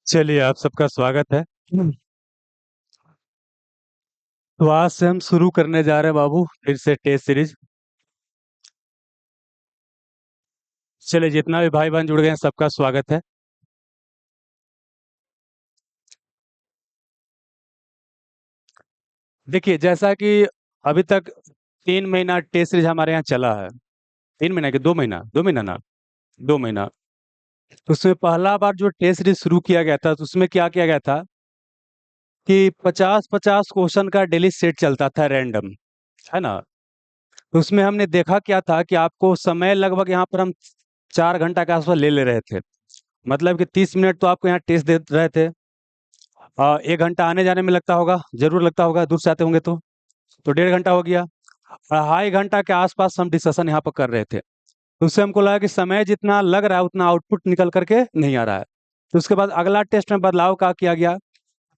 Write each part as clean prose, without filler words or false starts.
चलिए, आप सबका स्वागत है। तो आज से हम शुरू करने जा रहे हैं बाबू, फिर से टेस्ट सीरीज। चलिए, जितना भी भाई बहन जुड़ गए हैं सबका स्वागत है। देखिए, जैसा कि अभी तक 3 महीना टेस्ट सीरीज हमारे यहाँ चला है। 3 महीना कि 2 महीना, 2 महीना ना, 2 महीना। तो उसमें पहला बार जो टेस्ट सीरीज शुरू किया गया था, तो उसमें क्या किया गया था कि 50-50 क्वेश्चन का डेली सेट चलता था, रैंडम, है ना। तो उसमें हमने देखा क्या था कि आपको समय लगभग यहाँ पर हम 4 घंटा के आसपास ले ले रहे थे। मतलब कि 30 मिनट तो आपको यहाँ टेस्ट दे रहे थे। 1 घंटा आने जाने में लगता होगा, जरूर लगता होगा, दूर से आते होंगे तो 1.5 घंटा हो गया। 2.5 घंटा के आसपास हम डिस्कशन यहाँ पर कर रहे थे। तो उससे हमको लगा कि समय जितना लग रहा है उतना आउटपुट निकल करके नहीं आ रहा है। तो उसके बाद अगला टेस्ट में बदलाव क्या किया गया,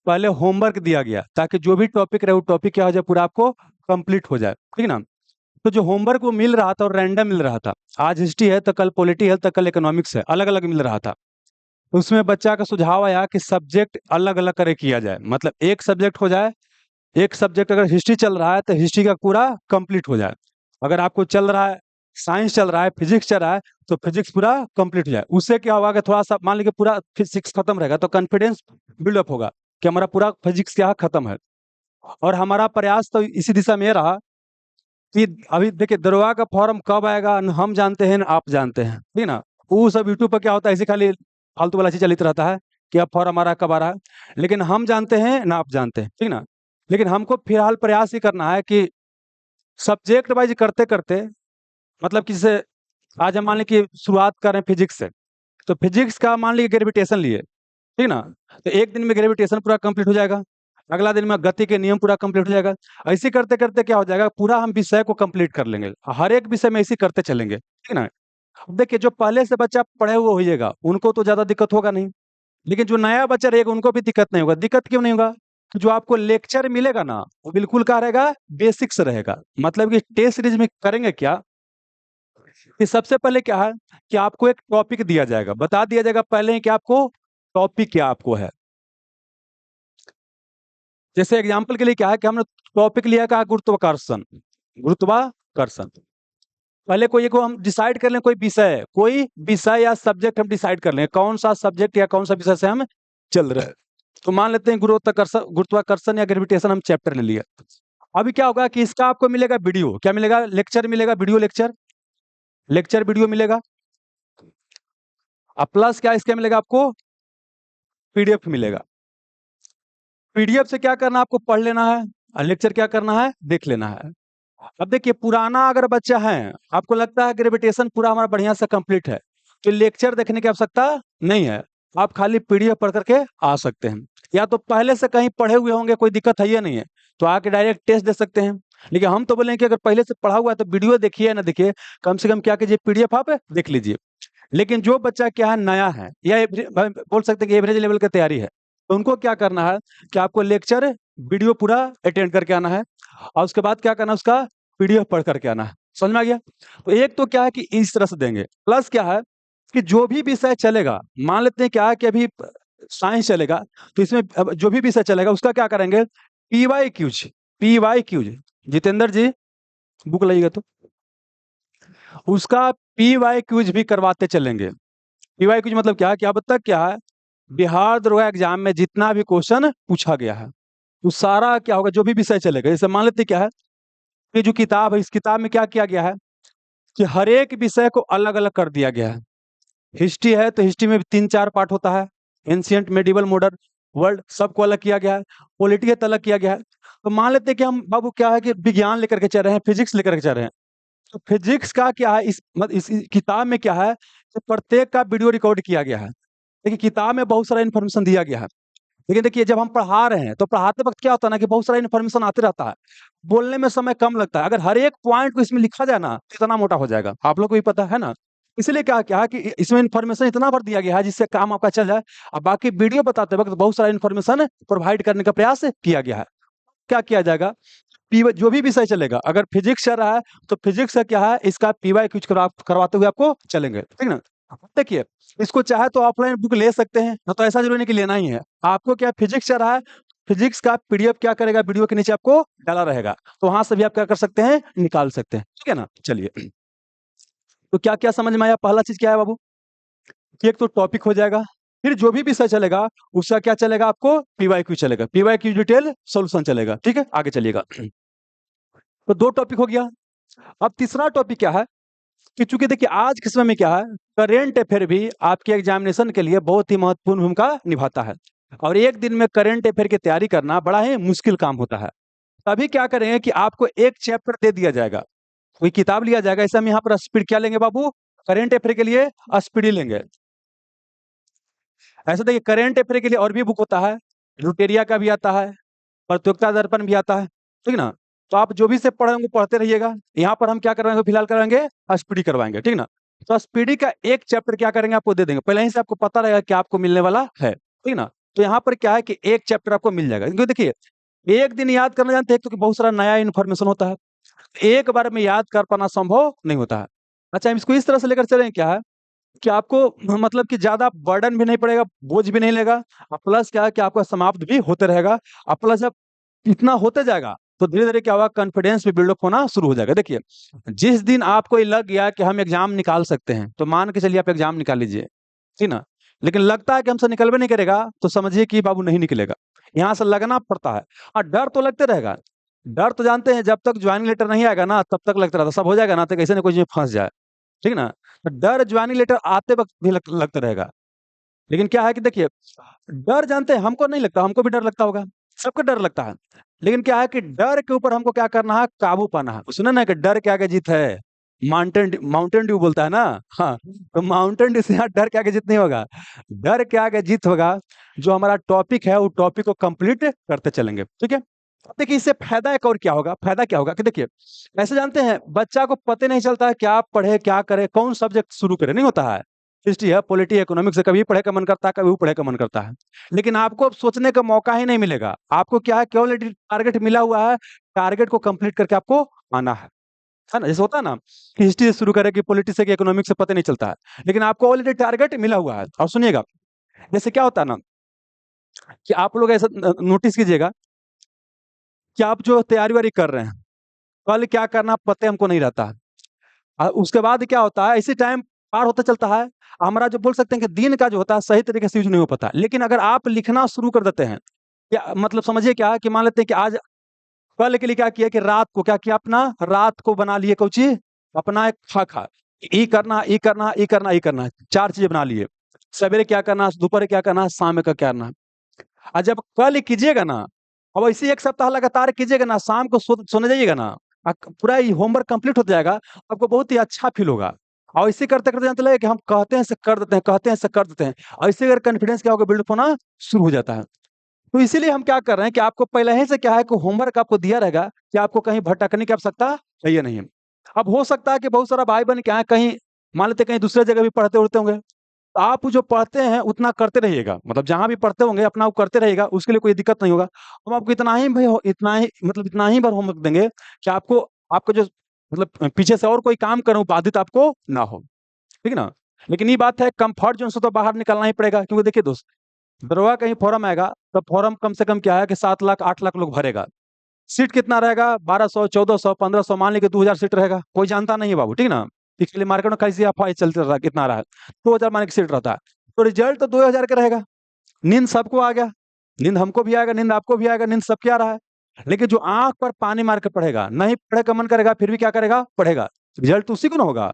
पहले होमवर्क दिया गया ताकि जो भी टॉपिक रहे वो टॉपिक क्या हो जाए, पूरा आपको कंप्लीट हो जाए, ठीक ना। तो जो होमवर्क वो मिल रहा था और रैंडम मिल रहा था, आज हिस्ट्री है तो कल पॉलिटी है तो कल इकोनॉमिक्स है, अलग अलग मिल रहा था। उसमें बच्चा का सुझाव आया कि सब्जेक्ट अलग अलग करे किया जाए, मतलब एक सब्जेक्ट हो जाए। एक सब्जेक्ट अगर हिस्ट्री चल रहा है तो हिस्ट्री का पूरा कंप्लीट हो जाए। अगर आपको चल रहा है, साइंस चल रहा है, फिजिक्स चल रहा है, तो फिजिक्स पूरा कंप्लीट हो जाए। उससे क्या होगा कि थोड़ा सा मान लीजिए पूरा फिजिक्स खत्म रहेगा तो कॉन्फिडेंस बिल्डअप होगा कि हमारा पूरा फिजिक्स क्या खत्म है। और हमारा प्रयास तो इसी दिशा में ये रहा कि अभी देखिए, दरोगा का फॉर्म कब आएगा न हम जानते हैं न आप जानते हैं, ठीक ना। वो सब यूट्यूब पर क्या होता है, इसे खाली फालतू वाला चीज चलित रहता है कि अब फॉर्म हमारा कब आ रहा है, लेकिन हम जानते हैं ना आप जानते हैं, ठीक ना। लेकिन हमको फिलहाल प्रयास ही करना है कि सब्जेक्ट वाइज करते करते, मतलब कि जैसे आज हम मान लीजिए कि शुरुआत कर रहे हैं फिजिक्स से, तो फिजिक्स का मान लीजिए ग्रेविटेशन लिए, ठीक ना। तो एक दिन में ग्रेविटेशन पूरा कंप्लीट हो जाएगा, अगला दिन में गति के नियम पूरा कंप्लीट हो जाएगा। ऐसे करते करते क्या हो जाएगा, पूरा हम विषय को कंप्लीट कर लेंगे, हर एक विषय में ऐसे करते चलेंगे, ठीक ना। अब देखिए, जो पहले से बच्चा पढ़े हुए होइएगा उनको तो ज्यादा दिक्कत होगा नहीं, लेकिन जो नया बच्चा रहेगा उनको भी दिक्कत नहीं होगा। दिक्कत क्यों नहीं होगा, कि जो आपको लेक्चर मिलेगा ना, वो बिल्कुल क्या रहेगा, बेसिक्स रहेगा। मतलब कि टेस्ट सीरीज में करेंगे क्या, कि सबसे पहले क्या है कि आपको एक टॉपिक दिया जाएगा, बता दिया जाएगा पहले ही कि आपको टॉपिक क्या आपको है। जैसे एग्जाम्पल के लिए क्या है कि हमने टॉपिक लिया का गुरुत्वाकर्षण, गुरुत्वाकर्षण। पहले को हम डिसाइड कर लें, कोई विषय या सब्जेक्ट हम डिसाइड कर लें, कौन सा सब्जेक्ट या कौन सा विषय से हम चल रहे हैं। तो मान लेते हैं गुरुत्वाकर्षण, गुरुत्वाकर्षण या ग्रेविटेशन हम चैप्टर ले लिया। अभी क्या होगा कि इसका आपको मिलेगा वीडियो, क्या मिलेगा, लेक्चर मिलेगा, वीडियो लेक्चर, लेक्चर वीडियो मिलेगा। अब प्लस क्या इसके मिलेगा आपको, पीडीएफ मिलेगा। पीडीएफ से क्या करना है, आपको पढ़ लेना है, और लेक्चर क्या करना है, देख लेना है। अब देखिए, पुराना अगर बच्चा है, आपको लगता है ग्रेविटेशन पूरा हमारा बढ़िया से कंप्लीट है, तो लेक्चर देखने की आवश्यकता नहीं है, आप खाली पीडीएफ पढ़ करके आ सकते हैं। या तो पहले से कहीं पढ़े हुए होंगे, कोई दिक्कत है या नहीं है, तो आके डायरेक्ट टेस्ट दे सकते हैं। लेकिन हम तो बोलेंगे कि अगर पहले से पढ़ा हुआ है तो वीडियो देखिए या ना देखिए, कम से कम क्या कीजिए, पीडीएफ आप देख लीजिए। लेकिन जो बच्चा क्या है, नया है या बोल सकते हैं कि एवरेज लेवल की तैयारी है, तो उनको क्या करना है कि आपको लेक्चर वीडियो पूरा अटेंड करके आना है, और उसके बाद क्या करना है, उसका पीडीएफ पढ़ करके आना है। समझ में आ गया। तो एक तो क्या है कि इस तरह से देंगे, प्लस क्या है कि जो भी विषय चलेगा, मान लेते हैं क्या है कि अभी साइंस चलेगा, तो इसमें अब जो भी विषय चलेगा उसका क्या करेंगे, PY Qs, PY Qs. Jitendra ji, book लाइएगा तो उसका पीवाई क्यूज भी करवाते चलेंगे। पीवाई क्यूज मतलब क्या है कि अब तक क्या है, बिहार दरोगा एग्जाम में जितना भी क्वेश्चन पूछा गया है, वो सारा क्या होगा, जो भी विषय चलेगा, जैसे मान लेते हैं क्या है, ये जो किताब है, इस किताब में क्या किया गया है कि हर एक विषय को अलग अलग कर दिया गया है। हिस्ट्री है तो हिस्ट्री में भी 3-4 पार्ट होता है, एंशियंट, मेडिवल, मॉडर्न, वर्ल्ड, सबको अलग किया गया है। पॉलिटी है तो अलग किया गया है। तो मान लेते हैं कि हम बाबू क्या है कि विज्ञान लेकर के चल रहे हैं, फिजिक्स लेकर के चल रहे हैं, तो फिजिक्स का क्या है, इस किताब में क्या है कि प्रत्येक का वीडियो रिकॉर्ड किया गया है। देखिए, किताब में बहुत सारा इन्फॉर्मेशन दिया गया है, लेकिन देखिए जब हम पढ़ा रहे हैं तो पढ़ाते वक्त क्या होता है ना कि बहुत सारा इन्फॉर्मेशन आते रहता है, बोलने में समय कम लगता है। अगर हर एक पॉइंट को इसमें लिखा जाए ना, तो इतना मोटा हो जाएगा, आप लोग को भी पता है ना। इसलिए क्या क्या है कि इसमें इन्फॉर्मेशन इतना भर दिया गया है जिससे काम आपका चल जाए, और बाकी वीडियो बताते वक्त बहुत सारा इन्फॉर्मेशन प्रोवाइड करने का प्रयास किया गया है। क्या किया जाएगा, जो भी विषय चलेगा, अगर फिजिक्स चल रहा है तो फिजिक्स का क्या है, इसका पीवाई क्यूज करवाते हुए आपको चलेंगे, ठीक ना। देखिए, इसको चाहे तो ऑफलाइन बुक ले सकते हैं, तो ऐसा जरूरी नहीं कि लेना ही है। आपको क्या फिजिक्स चल रहा है, फिजिक्स का पीडीएफ क्या करेगा, वीडियो के नीचे आपको डाला रहेगा, तो वहां से भी आप क्या कर सकते हैं, निकाल सकते हैं। ठीक है ना? चलिए, तो क्या क्या समझ में आया? पहला चीज क्या है बाबू, कि एक तो टॉपिक हो जाएगा, फिर जो भी विषय चलेगा उसका क्या चलेगा, आपको पीवाईक्यू चलेगा, पीवाईक्यू डिटेल सॉल्यूशन चलेगा। ठीक है, आगे चलिएगा। तो दो टॉपिक हो गया। अब तीसरा टॉपिक क्या है, कि चूंकि देखिए आज के समय में क्या है, करेंट अफेयर भी आपके एग्जामिनेशन के लिए बहुत ही महत्वपूर्ण भूमिका निभाता है, और एक दिन में करेंट अफेयर की तैयारी करना बड़ा ही मुश्किल काम होता है। तभी क्या करेंगे कि आपको एक चैप्टर दे दिया जाएगा, कोई किताब लिया जाएगा, ऐसे हम यहाँ पर स्पीड क्या लेंगे बाबू, करेंट अफेयर के लिए स्पीडी लेंगे। ऐसे देखिए, करेंट अफेयर के लिए और भी बुक होता है, लुटेरिया का भी आता है, प्रतियोगिता दर्पण भी आता है। ठीक ना? तो आप जो भी से पढ़ेंगे पढ़ते रहिएगा। यहाँ पर हम क्या करवाएंगे, फिलहाल कराएंगे स्पीडी करवाएंगे। ठीक ना? तो स्पीडी का एक चैप्टर क्या करेंगे, आपको दे देंगे, पहले ही से आपको पता रहेगा कि आपको मिलने वाला है। ठीक ना? तो यहाँ पर क्या है कि एक चैप्टर आपको मिल जाएगा, क्योंकि देखिए एक दिन याद करना जानते हैं, एक तो कि बहुत सारा नया इन्फॉर्मेशन होता है, एक बार में याद कर पाना संभव नहीं होता है। अच्छा, हम इसको इस तरह से लेकर चलें, क्या है कि आपको मतलब कि ज़्यादा बर्डन भी नहीं पड़ेगा, बोझ भी नहीं लेगा, और प्लस क्या है कि आपका समाप्त भी होते रहेगा, और प्लस जब इतना होते जाएगा तो धीरे-धीरे क्या होगा, कॉन्फिडेंस भी बिल्डअप होना शुरू हो जाएगा। देखिए, जिस दिन आपको ये लग गया कि हम एग्ज़ाम निकाल सकते हैं, तो मान के चलिए आप एग्ज़ाम निकाल लीजिए, ठीक ना? लेकिन लगता है कि हमसे निकलबे नहीं करेगा, तो समझिए कि बाबू नहीं निकलेगा। यहाँ से लगना पड़ता है, और डर तो लगते रहेगा। डर तो जानते हैं, जब तक ज्वाइनिंग लेटर नहीं आएगा ना, तब तक लगता रहता है, सब हो जाएगा ना, तो कैसे न कोई फँस जाए। ठीक ना? तो डर ज्वाइनिंग लेटर आते वक़्त भी लगता रहेगा। लेकिन क्या है कि देखिए, डर जानते हैं हमको नहीं लगता, हमको भी डर लगता होगा, सबको डर लगता है। लेकिन क्या है कि डर के ऊपर हमको क्या करना है, काबू पाना है। सुने ना कि डर के आगे जीत है, माउंटेन ड्यू बोलता है ना? हाँ, तो माउंटेन ड्यू से यहाँ डर के आगे जीत नहीं होगा। डर के आगे जीत होगा, जो हमारा टॉपिक है, वो टॉपिक को कंप्लीट करते चलेंगे। ठीक है? अब देखिए, इससे फायदा एक और क्या होगा, फायदा क्या होगा कि देखिए, ऐसे जानते हैं बच्चा को पता नहीं चलता है क्या पढ़े, क्या करे, कौन सब्जेक्ट शुरू करे, नहीं होता है। हिस्ट्री है, पॉलिटी, इकोनॉमिक्स है, कभी पढ़े का मन करता है, कभी वो पढ़े का मन करता है। लेकिन आपको अब सोचने का मौका ही नहीं मिलेगा। आपको क्या है, केवल एक टारगेट मिला हुआ है, टारगेट को कंप्लीट करके आपको आना है। है ना? जैसे होता है ना कि हिस्ट्री से शुरू करें कि पॉलिटिक्स से कि इकोनॉमिक्स से पता नहीं चलता है। लेकिन आपको ऑलरेडी टारगेट मिला हुआ है। और सुनिएगा, जैसे क्या होता है ना कि आप लोग ऐसा नोटिस कीजिएगा कि आप जो तैयारी-वारी कर रहे हैं, कल क्या करना पता हमको नहीं रहता है। उसके बाद क्या होता है, इसी टाइम पार होता चलता है, हमारा जो बोल सकते हैं कि दिन का जो होता है सही तरीके से यूज़ नहीं हो पाता। लेकिन अगर आप लिखना शुरू कर देते हैं, या मतलब समझिए क्या है कि मान लेते हैं कि आज कल के लिए क्या किया कि रात को क्या किया, अपना रात को बना लिए कोची, अपना एक खाका, ये करना, ये करना, ये करना, ये करना, 4 चीज़ें बना लिए। सवेरे क्या करना, दोपहर क्या करना, शाम में क्या करना। और जब कल कीजिएगा ना, अब ऐसे 1 सप्ताह लगातार कीजिएगा ना, शाम को सोने जाइएगा ना, पूरा ये होमवर्क कंप्लीट होता जाएगा, आपको बहुत ही अच्छा फ़ील होगा। और ऐसे करते-करते जानते लगेगा कि हम कहते हैं ऐसे कर देते हैं, कहते हैं ऐसे कर देते हैं। और इससे अगर कॉन्फिडेंस क्या होगा, बिल्डअप होना शुरू हो जाता है। तो इसीलिए हम क्या कर रहे हैं कि आपको पहले ही से क्या है कि होमवर्क आपको दिया रहेगा कि आपको कहीं भटकने की आवश्यकता है या नहीं। अब हो सकता है कि बहुत सारा भाई-बहन क्या है, कहीं मान लेते हैं कहीं दूसरे जगह भी पढ़ते-वढ़ते होंगे। तो आप जो पढ़ते हैं उतना करते रहिएगा, मतलब जहाँ भी पढ़ते होंगे अपना वो करते रहिएगा, उसके लिए कोई दिक्कत नहीं होगा। हम आपको इतना ही मतलब इतना ही बार होमवर्क देंगे कि आपको आपको जो मतलब पीछे से और कोई काम करूँ बाधित आपको ना हो। ठीक है ना? लेकिन ये बात है, कम्फर्ट ज़ोन से तो बाहर निकलना ही पड़ेगा, क्योंकि देखिए दोस्त, दरोगा कहीं फॉर्म आएगा, तो फॉर्म कम से कम क्या है कि 7 लाख 8 लाख लोग भरेगा। सीट कितना रहेगा, 1200, 1400, 1500, मान लीजिए 2000 सीट रहेगा। कोई जानता नहीं है बाबू, ठीक ना? पिछले मार्केट में कैसी अफवाह चलते रहा, कितना रहा है, 2000 मान के सीट रहता है। तो रिजल्ट तो 2000 का रहेगा। नींद सबको आ गया, नींद हमको भी आएगा, नींद आपको भी आएगा, नींद सबके आ रहा है। लेकिन जो आँख पर पानी मार के पढ़ेगा, नहीं पढ़ने का मन करेगा, फिर भी क्या करेगा, पढ़ेगा। रिजल्ट तो उसी को ना होगा,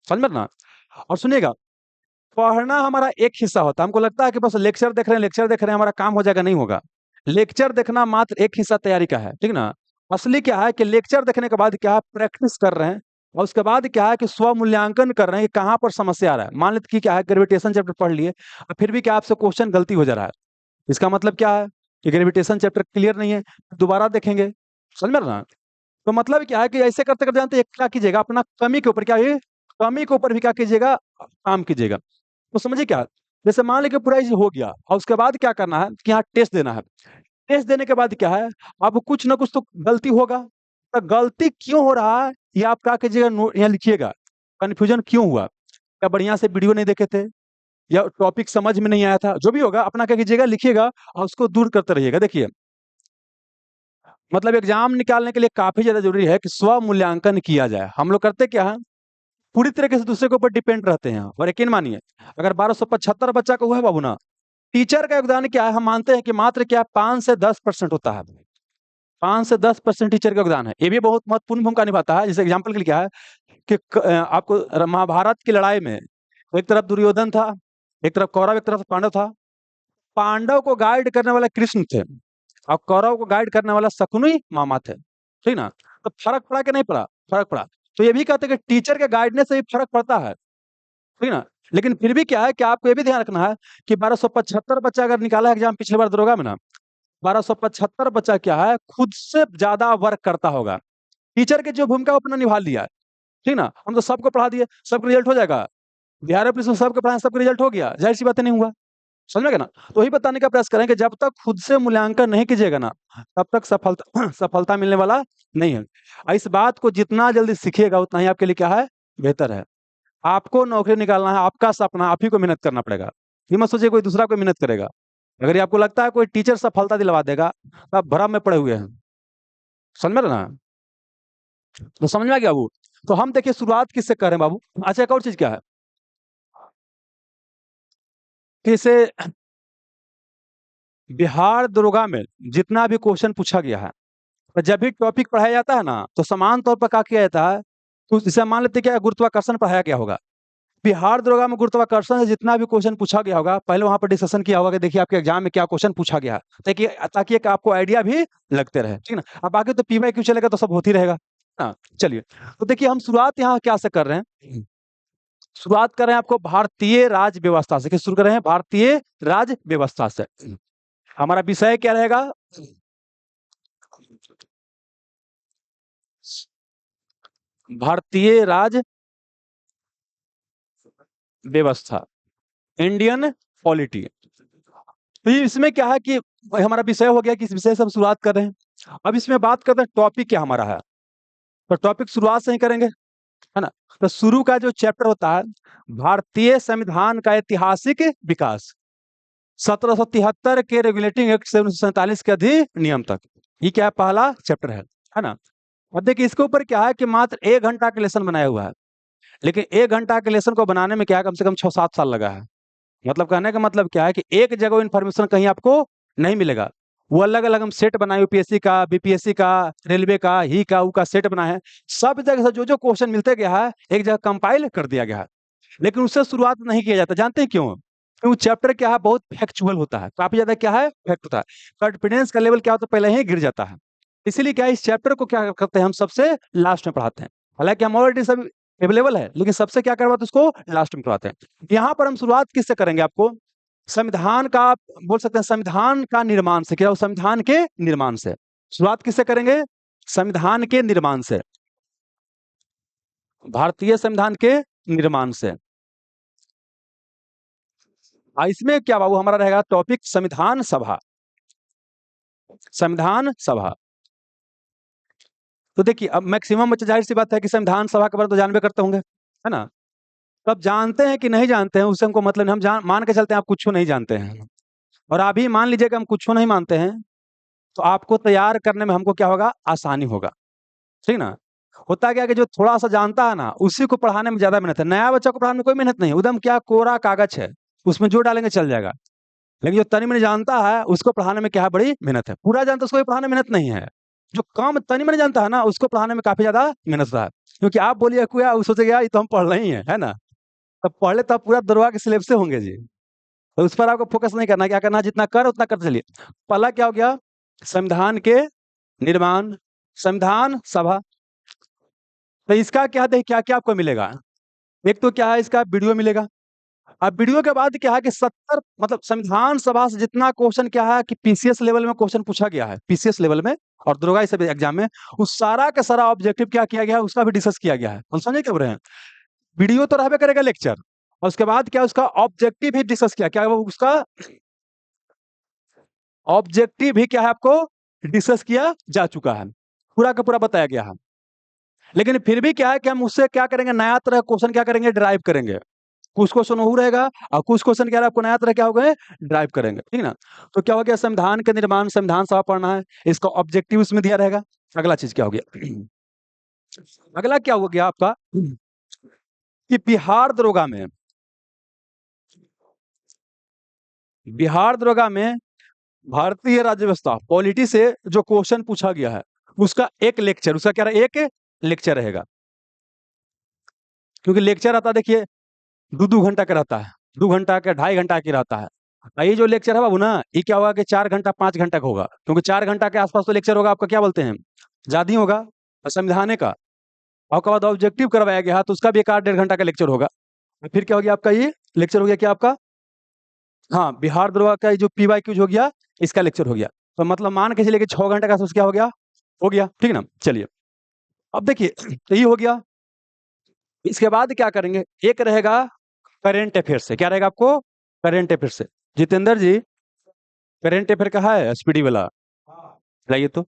समझ में ना? और सुनिएगा, पढ़ना हमारा एक हिस्सा होता है। हमको लगता है कि बस लेक्चर देख रहे हैं, हमारा काम हो जाएगा, नहीं होगा। लेक्चर देखना मात्र एक हिस्सा तैयारी का है, ठीक ना? असली क्या है कि लेक्चर देखने के बाद क्या है, प्रैक्टिस कर रहे हैं, और उसके बाद क्या है कि स्व-मूल्यांकन कर रहे हैं कि कहाँ पर समस्या आ रहा है। मान लेते कि क्या है, ग्रेविटेशन चैप्टर पढ़ लिए और फिर भी क्या आपसे क्वेश्चन गलती हो जा रहा है। इसका मतलब क्या है कि ग्रेविटेशन चैप्टर क्लियर नहीं है, दोबारा देखेंगे। समझ में आ रहा है ना? तो मतलब क्या है कि ऐसे करते-करते जानते हैं क्या कीजिएगा, अपना कमी के ऊपर क्या है, कमी के ऊपर भी क्या कीजिएगा, काम कीजिएगा। तो समझिए क्या, जैसे मान लीजिए पूरा ये हो गया और उसके बाद क्या करना है कि यहाँ टेस्ट देना है। टेस्ट देने के बाद क्या है, अब कुछ ना कुछ तो गलती होगा। तो गलती क्यों हो रहा है, ये आप क्या कीजिएगा, यहाँ लिखिएगा, कन्फ्यूजन क्यों हुआ। या बढ़िया से वीडियो नहीं देखे थे, या टॉपिक समझ में नहीं आया था, जो भी होगा अपना क्या कीजिएगा, लिखिएगा और उसको दूर करते रहिएगा। देखिए, मतलब एग्जाम निकालने के लिए काफी ज्यादा जरूरी है कि स्व मूल्यांकन किया जाए। हम लोग करते क्या है, पूरी तरीके से दूसरे के ऊपर डिपेंड रहते हैं। और यकीन मानिए, अगर 1275 बच्चा का हुआ है बाबू ना, टीचर का योगदान क्या है, हम मानते हैं कि मात्र क्या 5 से 10% होता है। 5 से 10% टीचर का योगदान है। ये भी बहुत महत्वपूर्ण भूमिका निभाता है। जैसे एग्जाम्पल के लिए क्या है कि आपको महाभारत की लड़ाई में एक तरफ दुर्योधन था, एक तरफ कौरव, एक तरफ पांडव था। पांडव को गाइड करने वाला कृष्ण थे और कौरव को गाइड करने वाला शकुनी मामा थे, ठीक ना। तो फर्क पड़ा कि नहीं पड़ा? फर्क पड़ा। तो ये भी कहते हैं कि टीचर के गाइडनेस से भी फर्क पड़ता है, ठीक ना। लेकिन फिर भी क्या है कि आपको ये भी ध्यान रखना है कि 1275 बच्चा अगर निकाला है एग्जाम पिछले बार दरोगा में ना, 1275 बच्चा क्या है, खुद से ज्यादा वर्क करता होगा। टीचर के जो भूमिका अपना निभा लिया है, ठीक ना। हम तो सबको पढ़ा दिए, सबका रिजल्ट हो जाएगा। बिहार पुलिस में सबके पढ़ाए, सबका रिजल्ट हो गया, जाहिर सी बात नहीं हुआ। समझ में गया ना? तो वही बताने का प्रयास करें कि जब तक खुद से मूल्यांकन नहीं कीजिएगा ना, तब तक सफलता सफलता मिलने वाला नहीं है। और इस बात को जितना जल्दी सीखिएगा उतना ही आपके लिए क्या है, बेहतर है। आपको नौकरी निकालना है, आपका सपना, आप ही को मेहनत करना पड़ेगा। ये मत सोचिए कोई दूसरा कोई मेहनत करेगा। अगर ये आपको लगता है कोई टीचर सफलता दिलवा देगा, तो आप भ्रम में पड़े हुए हैं। समझ में ना? तो समझ में आ गया बाबू? तो हम देखिए शुरुआत किससे कर रहे हैं बाबू। अच्छा, एक और चीज क्या है कि इसे बिहार दरोगा में जितना भी क्वेश्चन पूछा गया है, तो जब भी टॉपिक पढ़ाया जाता है ना, तो समान तौर पर क्या किया जाता है, तो जैसे मान लेते हैं क्या गुरुत्वाकर्षण पढ़ाया गया होगा। बिहार दरोगा में गुरुत्वाकर्षण से जितना भी क्वेश्चन पूछा गया होगा, पहले वहां पर डिस्कशन किया होगा कि देखिए आपके एग्जाम में क्या क्वेश्चन पूछा गया है, ताकि ताकि एक आपको आइडिया भी लगते रहे, ठीक ना। अब बाकी तो पीवाई क्यों चलेगा, तो सब होती रहेगा। हाँ, चलिए। तो देखिए हम शुरुआत यहाँ क्या से कर रहे हैं, शुरुआत कर रहे हैं आपको भारतीय राज व्यवस्था से। किस शुरू कर रहे हैं? भारतीय राज व्यवस्था से। हमारा विषय क्या रहेगा? भारतीय राज व्यवस्था, इंडियन पॉलिटी। तो ये इसमें क्या है कि हमारा विषय हो गया कि इस विषय से हम शुरुआत कर रहे हैं। अब इसमें बात करते हैं टॉपिक क्या हमारा है। तो टॉपिक शुरुआत से ही करेंगे, है ना। तो शुरू का जो चैप्टर होता है, भारतीय संविधान का ऐतिहासिक विकास, 1773 के रेगुलेटिंग एक्ट से 1947 के अधिनियम तक। ये क्या है, पहला चैप्टर है ना। अब देखिए इसके ऊपर क्या है कि मात्र 1 घंटा का लेसन बनाया हुआ है। लेकिन 1 घंटा के लेसन को बनाने में क्या है, कम से कम 6-7 साल लगा है। मतलब कहने का मतलब क्या है कि एक जगह इन्फॉर्मेशन कहीं आपको नहीं मिलेगा। वो अलग अलग हम सेट बनाए, यूपीएससी का, बीपीएससी का, रेलवे का, ही का, ऊ का सेट बनाए हैं। सब जगह से जो जो क्वेश्चन मिलते गया है, एक जगह कंपाइल कर दिया गया है। लेकिन उससे शुरुआत नहीं किया जाता। जानते हैं क्यों? क्योंकि वो चैप्टर क्या है, बहुत फैक्चुअल होता है, काफी ज्यादा क्या है, फैक्ट होता है। कॉन्फिडेंस का लेवल क्या होता है, पहले ही गिर जाता है। इसीलिए क्या है, इस चैप्टर को क्या करते हैं, हम सबसे लास्ट में पढ़ाते हैं। हालांकि हम ऑलरेडी सब अवेलेबल है, लेकिन सबसे क्या करवाते हैं, उसको लास्ट में करवाते हैं। यहाँ पर हम शुरुआत किससे करेंगे, आपको संविधान का, आप बोल सकते हैं संविधान का निर्माण से। क्या हो, संविधान के निर्माण से शुरुआत किससे करेंगे? संविधान के निर्माण से, भारतीय संविधान के निर्माण से। इसमें क्या बाबू हमारा रहेगा टॉपिक, संविधान सभा। संविधान सभा। तो देखिए अब मैक्सिमम बच्चे, जाहिर सी बात है कि संविधान सभा के बारे में तो जानबे करते होंगे, है ना। तो अब जानते हैं कि नहीं जानते हैं, उससे हमको मतलब नहीं। हम जान मान के चलते हैं आप कुछ नहीं जानते हैं, और आप ही मान लीजिए कि हम कुछ नहीं मानते हैं, तो आपको तैयार करने में हमको क्या होगा, आसानी होगा, ठीक ना। होता क्या है कि जो थोड़ा सा जानता है ना, उसी को पढ़ाने में ज्यादा मेहनत है। नया बच्चा को पढ़ाने में कोई मेहनत नहीं है, एकदम क्या कोरा कागज है, उसमें जो डालेंगे चल जाएगा। लेकिन जो तनी मनी जानता है, उसको पढ़ाने में क्या है, बड़ी मेहनत है। पूरा जानता है उसको पढ़ाने में मेहनत नहीं है। जो कम तनी मनी जानता है ना, उसको पढ़ाने में काफी ज्यादा मेहनत होता है। क्योंकि आप बोलिए कुया, वो सोचेगा ये तो हम पढ़ रहे ही है ना। तब पढ़ ले तब पूरा दरवा के सिलेबस से होंगे जी। तो उस पर आपको फोकस नहीं करना, क्या करना है, जितना कर उतना करते चलिए। पहला क्या हो गया, संविधान के निर्माण, संविधान सभा। तो इसका क्या देख, क्या क्या आपको मिलेगा। एक तो क्या है, इसका वीडियो मिलेगा। अब वीडियो के बाद क्या है कि 70 मतलब संविधान सभा से जितना क्वेश्चन क्या है कि पीसीएस लेवल में क्वेश्चन पूछा गया है, पीसीएस लेवल में और दरोगा इस एग्जाम में, उस सारा का सारा ऑब्जेक्टिव क्या किया गया है, उसका भी डिस्कस किया गया है। हम समझे क्या बोल रहे हैं। वीडियो तो रहबे करेगा लेक्चर, और उसके बाद क्या उसका ऑब्जेक्टिव भी डिस्कस किया, क्या वो उसका ऑब्जेक्टिव भी क्या है, आपको डिस्कस किया जा चुका है, पूरा का पूरा बताया गया है। लेकिन फिर भी क्या है कि हम उससे क्या करेंगे, नया तरह क्वेश्चन क्या करेंगे, डिराइव करेंगे। कुछ क्वेश्चन वो रहेगा और कुछ क्वेश्चन क्या है आपको नया तरह क्या हो गए ड्राइव करेंगे, ठीक ना। तो क्या हो गया, संविधान के निर्माण, संविधान सभा पढ़ना है, इसका ऑब्जेक्टिव इसमें दिया रहेगा। अगला चीज क्या हो गया, अगला क्या हो गया आपका कि बिहार दरोगा में भारतीय राज्य व्यवस्था पॉलिटी से जो क्वेश्चन पूछा गया है उसका एक लेक्चर, उसका क्या रहेगा, एक लेक्चर रहेगा। क्योंकि लेक्चर आता है देखिए 2-2 घंटा का रहता है, 2 घंटा का 2.5 घंटा की रहता है। और ये जो लेक्चर है बाबू ना, ये क्या होगा कि 4 घंटा 5 घंटा का होगा, क्योंकि 4 घंटा के आसपास तो लेक्चर होगा आपका, क्या बोलते हैं, ज्यादा ही होगा, और संविधान का। और उसके बाद ऑब्जेक्टिव करवाया गया तो उसका भी 1 आध 1.5 घंटा का लेक्चर होगा। और फिर क्या हो गया आपका, ये लेक्चर हो गया क्या आपका, हाँ बिहार दरोगा का ये जो PYQ हो गया, इसका लेक्चर हो गया। तो मतलब मान के चलिए कि 6 घंटे का सोच क्या हो गया, ठीक ना। चलिए अब देखिए तो ये हो गया। इसके बाद क्या करेंगे, एक रहेगा करेंट अफेयर से, क्या रहेगा आपको, करेंट अफेयर से। जितेंद्र जी, करेंट अफेयर कहा है SPD वाला, लाइए तो।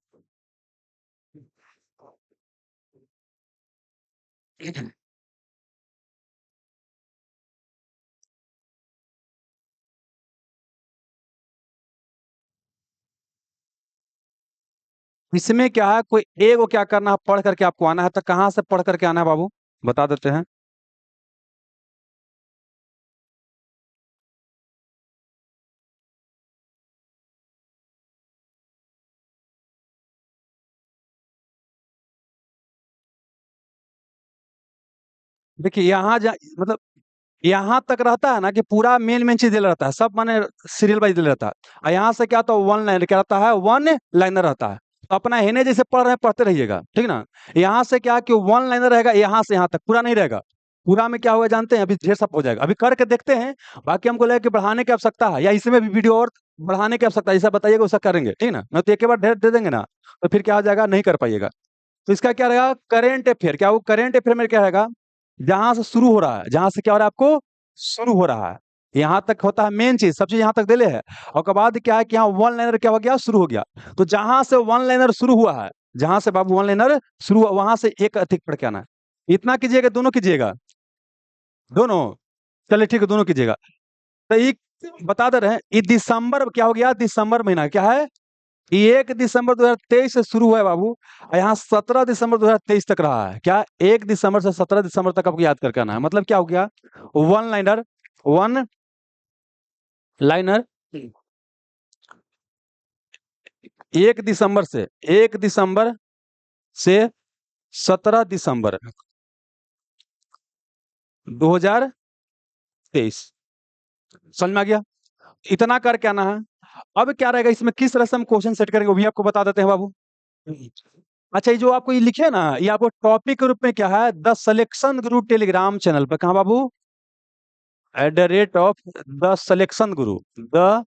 इसमें क्या है, कोई एगो क्या करना है, पढ़ करके आपको आना है। तो कहाँ से पढ़ करके आना है बाबू, बता देते हैं। देखिए यहाँ मतलब यहाँ तक रहता है ना कि पूरा मेन मेन चीज दे रहता है, सब माने सीरियल वाइज दे रहता है। और यहाँ से क्या होता है, वन लाइनर क्या रहता है, वन लाइनर रहता है। तो अपना हेने जैसे पढ़ रहे हैं पढ़ते रहिएगा, ठीक ना। यहाँ से क्या है कि वन लाइनर रहेगा, यहाँ से यहाँ तक पूरा नहीं रहेगा। पूरा में क्या होगा जानते हैं, अभी ढेर सब हो जाएगा, अभी करके देखते हैं। बाकी हमको लगा कि बढ़ाने की आवश्यकता है, या इसमें भी वीडियो और बढ़ाने की आवश्यकता है, जैसा बताइएगा वैसा करेंगे, ठीक ना। नहीं तो एक ही बार ढेर दे देंगे ना, तो फिर क्या हो जाएगा, नहीं कर पाइएगा। तो इसका क्या रहेगा, करेंट अफेयर, क्या वो करेंट अफेयर में क्या रहेगा, जहां से शुरू हो रहा है, जहां से क्या हो रहा है आपको शुरू हो रहा है, यहां तक होता है मेन चीज, सब चीज यहां तक दिले है। और उसके बाद क्या है कि यहाँ वन लाइनर क्या हो गया, शुरू हो गया। तो जहां से वन लाइनर शुरू हुआ है, जहां से बाबू वन लाइनर शुरू हुआ, वहां से एक अधिक पढ़ के आना है। इतना कीजिएगा, दोनों कीजिएगा, दोनों। चलिए ठीक है, दोनों कीजिएगा। तो एक बता दे रहे हैं, ये दिसंबर क्या हो गया, दिसंबर महीना क्या है, 1 दिसंबर 2023 से शुरू हुआ है बाबू। और यहाँ 17 दिसंबर 2023 तक रहा है। क्या, 1 दिसंबर से 17 दिसंबर तक आपको याद करके आना है। मतलब क्या हो गया, वन लाइनर, वन लाइनर 1 दिसंबर से 17 दिसंबर 2023, समझ में आ गया। इतना करके आना है। अब क्या रहेगा इसमें, किस तरह से हम क्वेश्चन सेट करेंगे वो भी आपको बता देते हैं बाबू। अच्छा, ये जो आपको ये लिखे ना, ये आपको टॉपिक के रूप में क्या है, the selection Guru Telegram channel पर, कहाँ बाबू, @ the selection Guru, the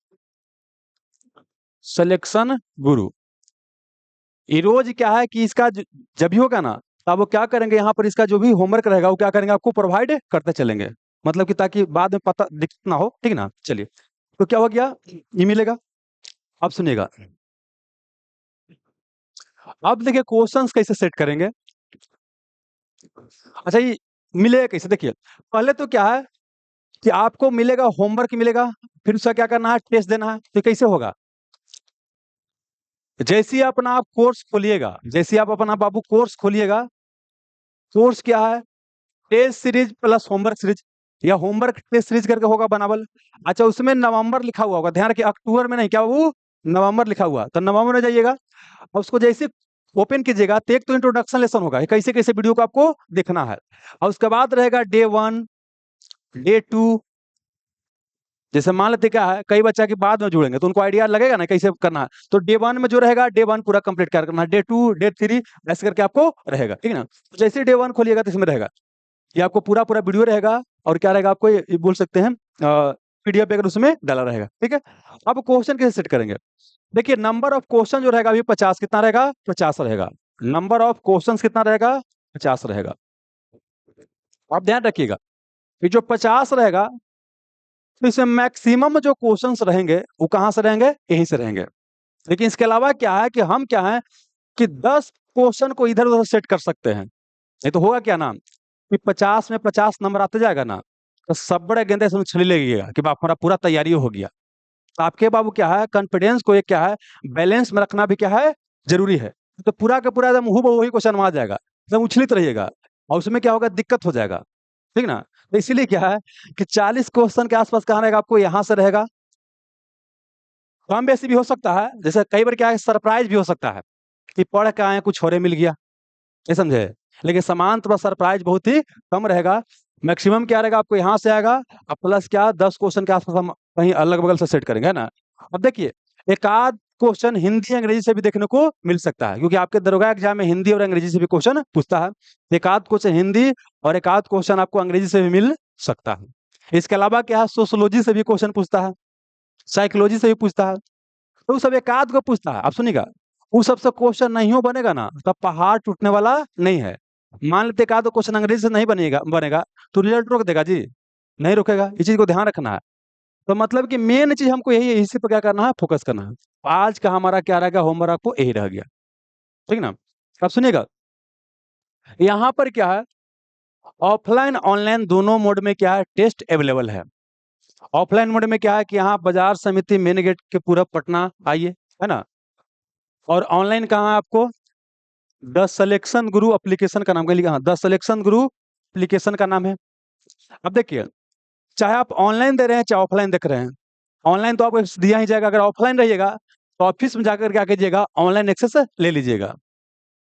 selection गुरु। ये रोज क्या है कि इसका जब भी होगा ना, तब वो क्या करेंगे, यहाँ पर इसका जो भी होमवर्क रहेगा वो क्या करेंगे, आपको प्रोवाइड करते चलेंगे। मतलब कि ताकि बाद में पता दिक्कत ना हो, ठीक ना। चलिए, तो क्या हो गया, ये मिलेगा। अब सुनिएगा, अब देखिए क्वेश्चंस कैसे सेट करेंगे। अच्छा, ये मिलेगा कैसे, देखिए पहले तो क्या है कि आपको मिलेगा, होमवर्क मिलेगा, फिर उसका क्या करना है, टेस्ट देना है। तो कैसे होगा, जैसे ही अपना आप कोर्स खोलिएगा, जैसे ही आप अपना बाबू कोर्स खोलिएगा, कोर्स क्या है, test series plus homework series, या होमवर्क टेस्ट सीरीज करके होगा बनावल। अच्छा, उसमें नवंबर लिखा हुआ होगा, ध्यान रखिए, अक्टूबर में नहीं, क्या वो नवंबर लिखा हुआ, तो नवंबर में जाइएगा। और उसको जैसे ओपन कीजिएगा तो एक तो इंट्रोडक्शन लेसन होगा, कैसे कैसे वीडियो को आपको देखना है। और उसके बाद रहेगा डे 1, डे 2। जैसे मान लेते क्या है, कई बच्चा के बाद में जुड़ेंगे तो उनको आइडिया लगेगा ना कैसे करना है। तो डे 1 में जो रहेगा, डे 1 पूरा कंप्लीट करना है, डे 2, डे 3 ऐसे करके आपको रहेगा, ठीक है ना। तो जैसे ही डे 1 खोलिएगा तो इसमें रहेगा, ये आपको पूरा पूरा वीडियो रहेगा। और क्या रहेगा, आपको ये बोल सकते हैं PDF अगर उसमें डाला रहेगा, ठीक है। अब क्वेश्चन कैसे सेट करेंगे, देखिए नंबर ऑफ क्वेश्चन जो रहेगा अभी 50, कितना रहेगा, 50 रहेगा। नंबर ऑफ क्वेश्चन कितना रहेगा, 50 रहेगा। आप ध्यान रखिएगा, ये जो 50 रहेगा, तो इसमें मैक्सिमम जो क्वेश्चंस रहेंगे वो कहाँ से रहेंगे, यहीं से रहेंगे। लेकिन इसके अलावा क्या है कि हम क्या है कि 10 क्वेश्चन को इधर उधर सेट कर सकते हैं। नहीं तो होगा क्या ना कि 50 में 50 नंबर आते जाएगा ना, तो सब बड़े गेंदे इसमें छली लगेगा कि हमारा पूरा तैयारी हो गया। तो आपके बाबू क्या है, कॉन्फिडेंस को ये क्या है, बैलेंस में रखना भी क्या है, जरूरी है। तो पूरा का पूरा एकदम हूबहू वही क्वेश्चन आ जाएगा, एकदम उछलित रहिएगा, और उसमें क्या होगा, दिक्कत हो जाएगा। ठीक ना। तो इसीलिए क्या है कि 40 क्वेश्चन के आसपास कहाँ रहेगा, आपको यहाँ से रहेगा। कम बेसी भी हो सकता है, जैसे कई बार क्या है, सरप्राइज भी हो सकता है कि पढ़ के आए कुछ और मिल गया, ये समझे। लेकिन सामान्यतः सरप्राइज बहुत ही कम रहेगा। मैक्सिमम क्या रहेगा, आपको यहाँ से आएगा, अब प्लस क्या 10 क्वेश्चन के आसपास हम कहीं अलग बगल से सेट करेंगे, है ना। अब देखिए, एक आध क्वेश्चन हिंदी अंग्रेजी से भी देखने को मिल सकता है, क्योंकि आपके दरोगा एग्जाम में हिंदी और अंग्रेजी से भी क्वेश्चन पूछता है। एक आध क्वेश्चन हिंदी और एक आध क्वेश्चन आपको अंग्रेजी से भी मिल सकता है। इसके अलावा क्या है, सोशोलॉजी से भी क्वेश्चन पूछता है, साइकोलॉजी से भी पूछता है। तो वो सब एक आध को पूछता है, आप सुनिएगा। वो सबसे क्वेश्चन नहीं हो बनेगा ना, तब पहाड़ टूटने वाला नहीं है। मान लेते एक आध क्वेश्चन अंग्रेजी से नहीं बनेगा बनेगा तो रिजल्ट रोक देगा जी, नहीं रोकेगा। इस चीज को ध्यान रखना है। तो मतलब कि मेन चीज हमको यही है, इसी पर क्या करना है, फोकस करना है। आज का हमारा क्या रहेगा, होमवर्क आपको यही रह गया। ठीक ना। अब सुनिएगा, यहाँ पर क्या है, ऑफलाइन ऑनलाइन दोनों मोड में क्या है, टेस्ट अवेलेबल है। ऑफलाइन मोड में क्या है कि यहाँ बाजार समिति मेन गेट के पूरब पटना आइए, है ना। और ऑनलाइन कहाँ है आपको, द सिलेक्शन गुरु एप्लीकेशन का नाम लिखा, हाँ द सिलेक्शन गुरु एप्लीकेशन का नाम है। अब देखिए, चाहे आप ऑनलाइन दे रहे हैं चाहे ऑफलाइन देख रहे हैं, ऑनलाइन तो आपको दिया ही जाएगा। अगर ऑफलाइन रहिएगा तो ऑफिस में जाकर क्या कीजिएगा, ऑनलाइन एक्सेस ले लीजिएगा।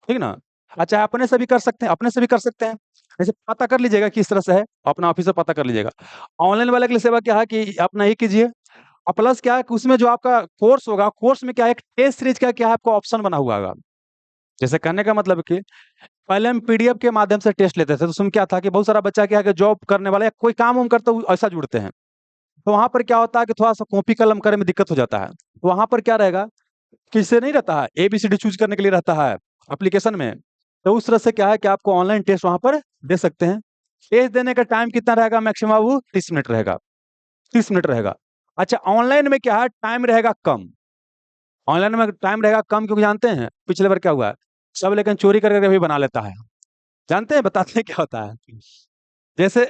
ठीक ना। अच्छा, अपने से भी कर सकते हैं, अपने से भी कर सकते हैं। जैसे पता कर लीजिएगा किस तरह से है, अपना ऑफिस से पता कर लीजिएगा। ऑनलाइन वाले के लिए सेवा क्या है कि अपना ही कीजिए। और प्लस क्या है कि उसमें जो आपका कोर्स होगा, कोर्स में क्या है, एक टेस्ट सीरीज का क्या है, आपको ऑप्शन बना हुआ होगा। जैसे कहने का मतलब कि पहले हम पीडीएफ के माध्यम से टेस्ट लेते थे, तो उसमें क्या था कि बहुत सारा बच्चा क्या है कि जॉब करने वाला या कोई काम उम करता है ऐसा जुड़ते हैं। तो वहां पर क्या होता है कि थोड़ा सा कॉपी कलम करने में दिक्कत हो जाता है। तो वहां पर क्या रहेगा, किससे नहीं रहता है, एबीसीडी चूज करने के लिए रहता है एप्लीकेशन में। तो उस तरह से क्या है कि आपको ऑनलाइन टेस्ट वहां पर दे सकते हैं। टेस्ट देने का टाइम कितना रहेगा, मैक्सिमम वो 30 मिनट रहेगा, 30 मिनट रहेगा। अच्छा, ऑनलाइन में क्या है, टाइम रहेगा कम। ऑनलाइन में टाइम रहेगा कम, क्योंकि जानते हैं पिछले बार क्या हुआ है, सब लेकिन चोरी करके भी बना लेता है। जानते हैं, बताते हैं क्या होता है। जैसे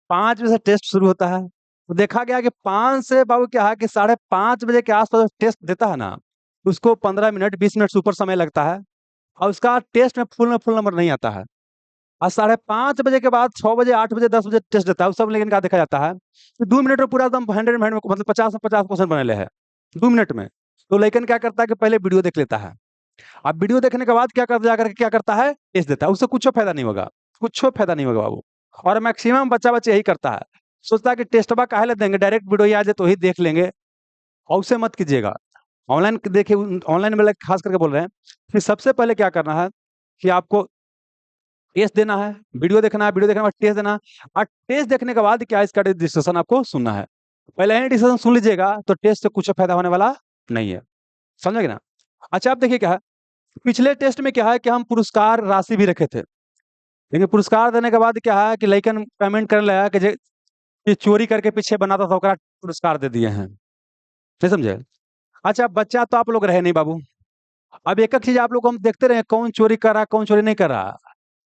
5 बजे से टेस्ट शुरू होता है, तो देखा गया कि 5 से बाबू क्या है कि 5:30 बजे के आसपास टेस्ट देता है ना, उसको 15 मिनट 20 मिनट से ऊपर समय लगता है। और उसका टेस्ट में फुल नंबर नहीं आता है। और 5:30 बजे के बाद 6 बजे 8 बजे 10 बजे टेस्ट देता है, उस सब लेकिन क्या देखा जाता है कि 2 मिनट में पूरा एकदम 100 मिनट में, मतलब 50 क्वेश्चन बने हैं 2 मिनट में। तो लेकिन क्या करता है कि पहले वीडियो देख लेता है। अब वीडियो देखने के बाद क्या कर जाकर के क्या करता है, टेस्ट देता है। उससे कुछ फायदा नहीं होगा, कुछ फायदा नहीं होगा बाबू। और मैक्सिमम बच्चा बच्चे यही करता है, सोचता है कि टेस्टबा काहे ले देंगे, डायरेक्ट वीडियो ही आ जाए तो ही देख लेंगे। और उसे मत कीजिएगा। ऑनलाइन देखिए, ऑनलाइन में खास करके बोल रहे हैं कि सबसे पहले क्या करना है कि आपको टेस्ट देना है, वीडियो देखना है, वीडियो देखने के बाद टेस्ट देना है। और टेस्ट देखने के बाद क्या, इसका डिस्कशन आपको सुनना है। पहले ही डिस्कशन सुन लीजिएगा तो टेस्ट से कुछ फायदा होने वाला नहीं है, समझेंगे ना। अच्छा, आप देखिए क्या है, पिछले टेस्ट में क्या है कि हम पुरस्कार राशि भी रखे थे, लेकिन पुरस्कार देने के बाद क्या है कि लइकन पेमेंट करे लगा कि ये चोरी करके पीछे बनाता था ओकरा पुरस्कार दे दिए हैं, नहीं समझे। अच्छा, बच्चा तो आप लोग रहे नहीं बाबू। अब एक एक चीज आप लोग हम देखते रहे, कौन चोरी कर रहा कौन चोरी नहीं कर रहा।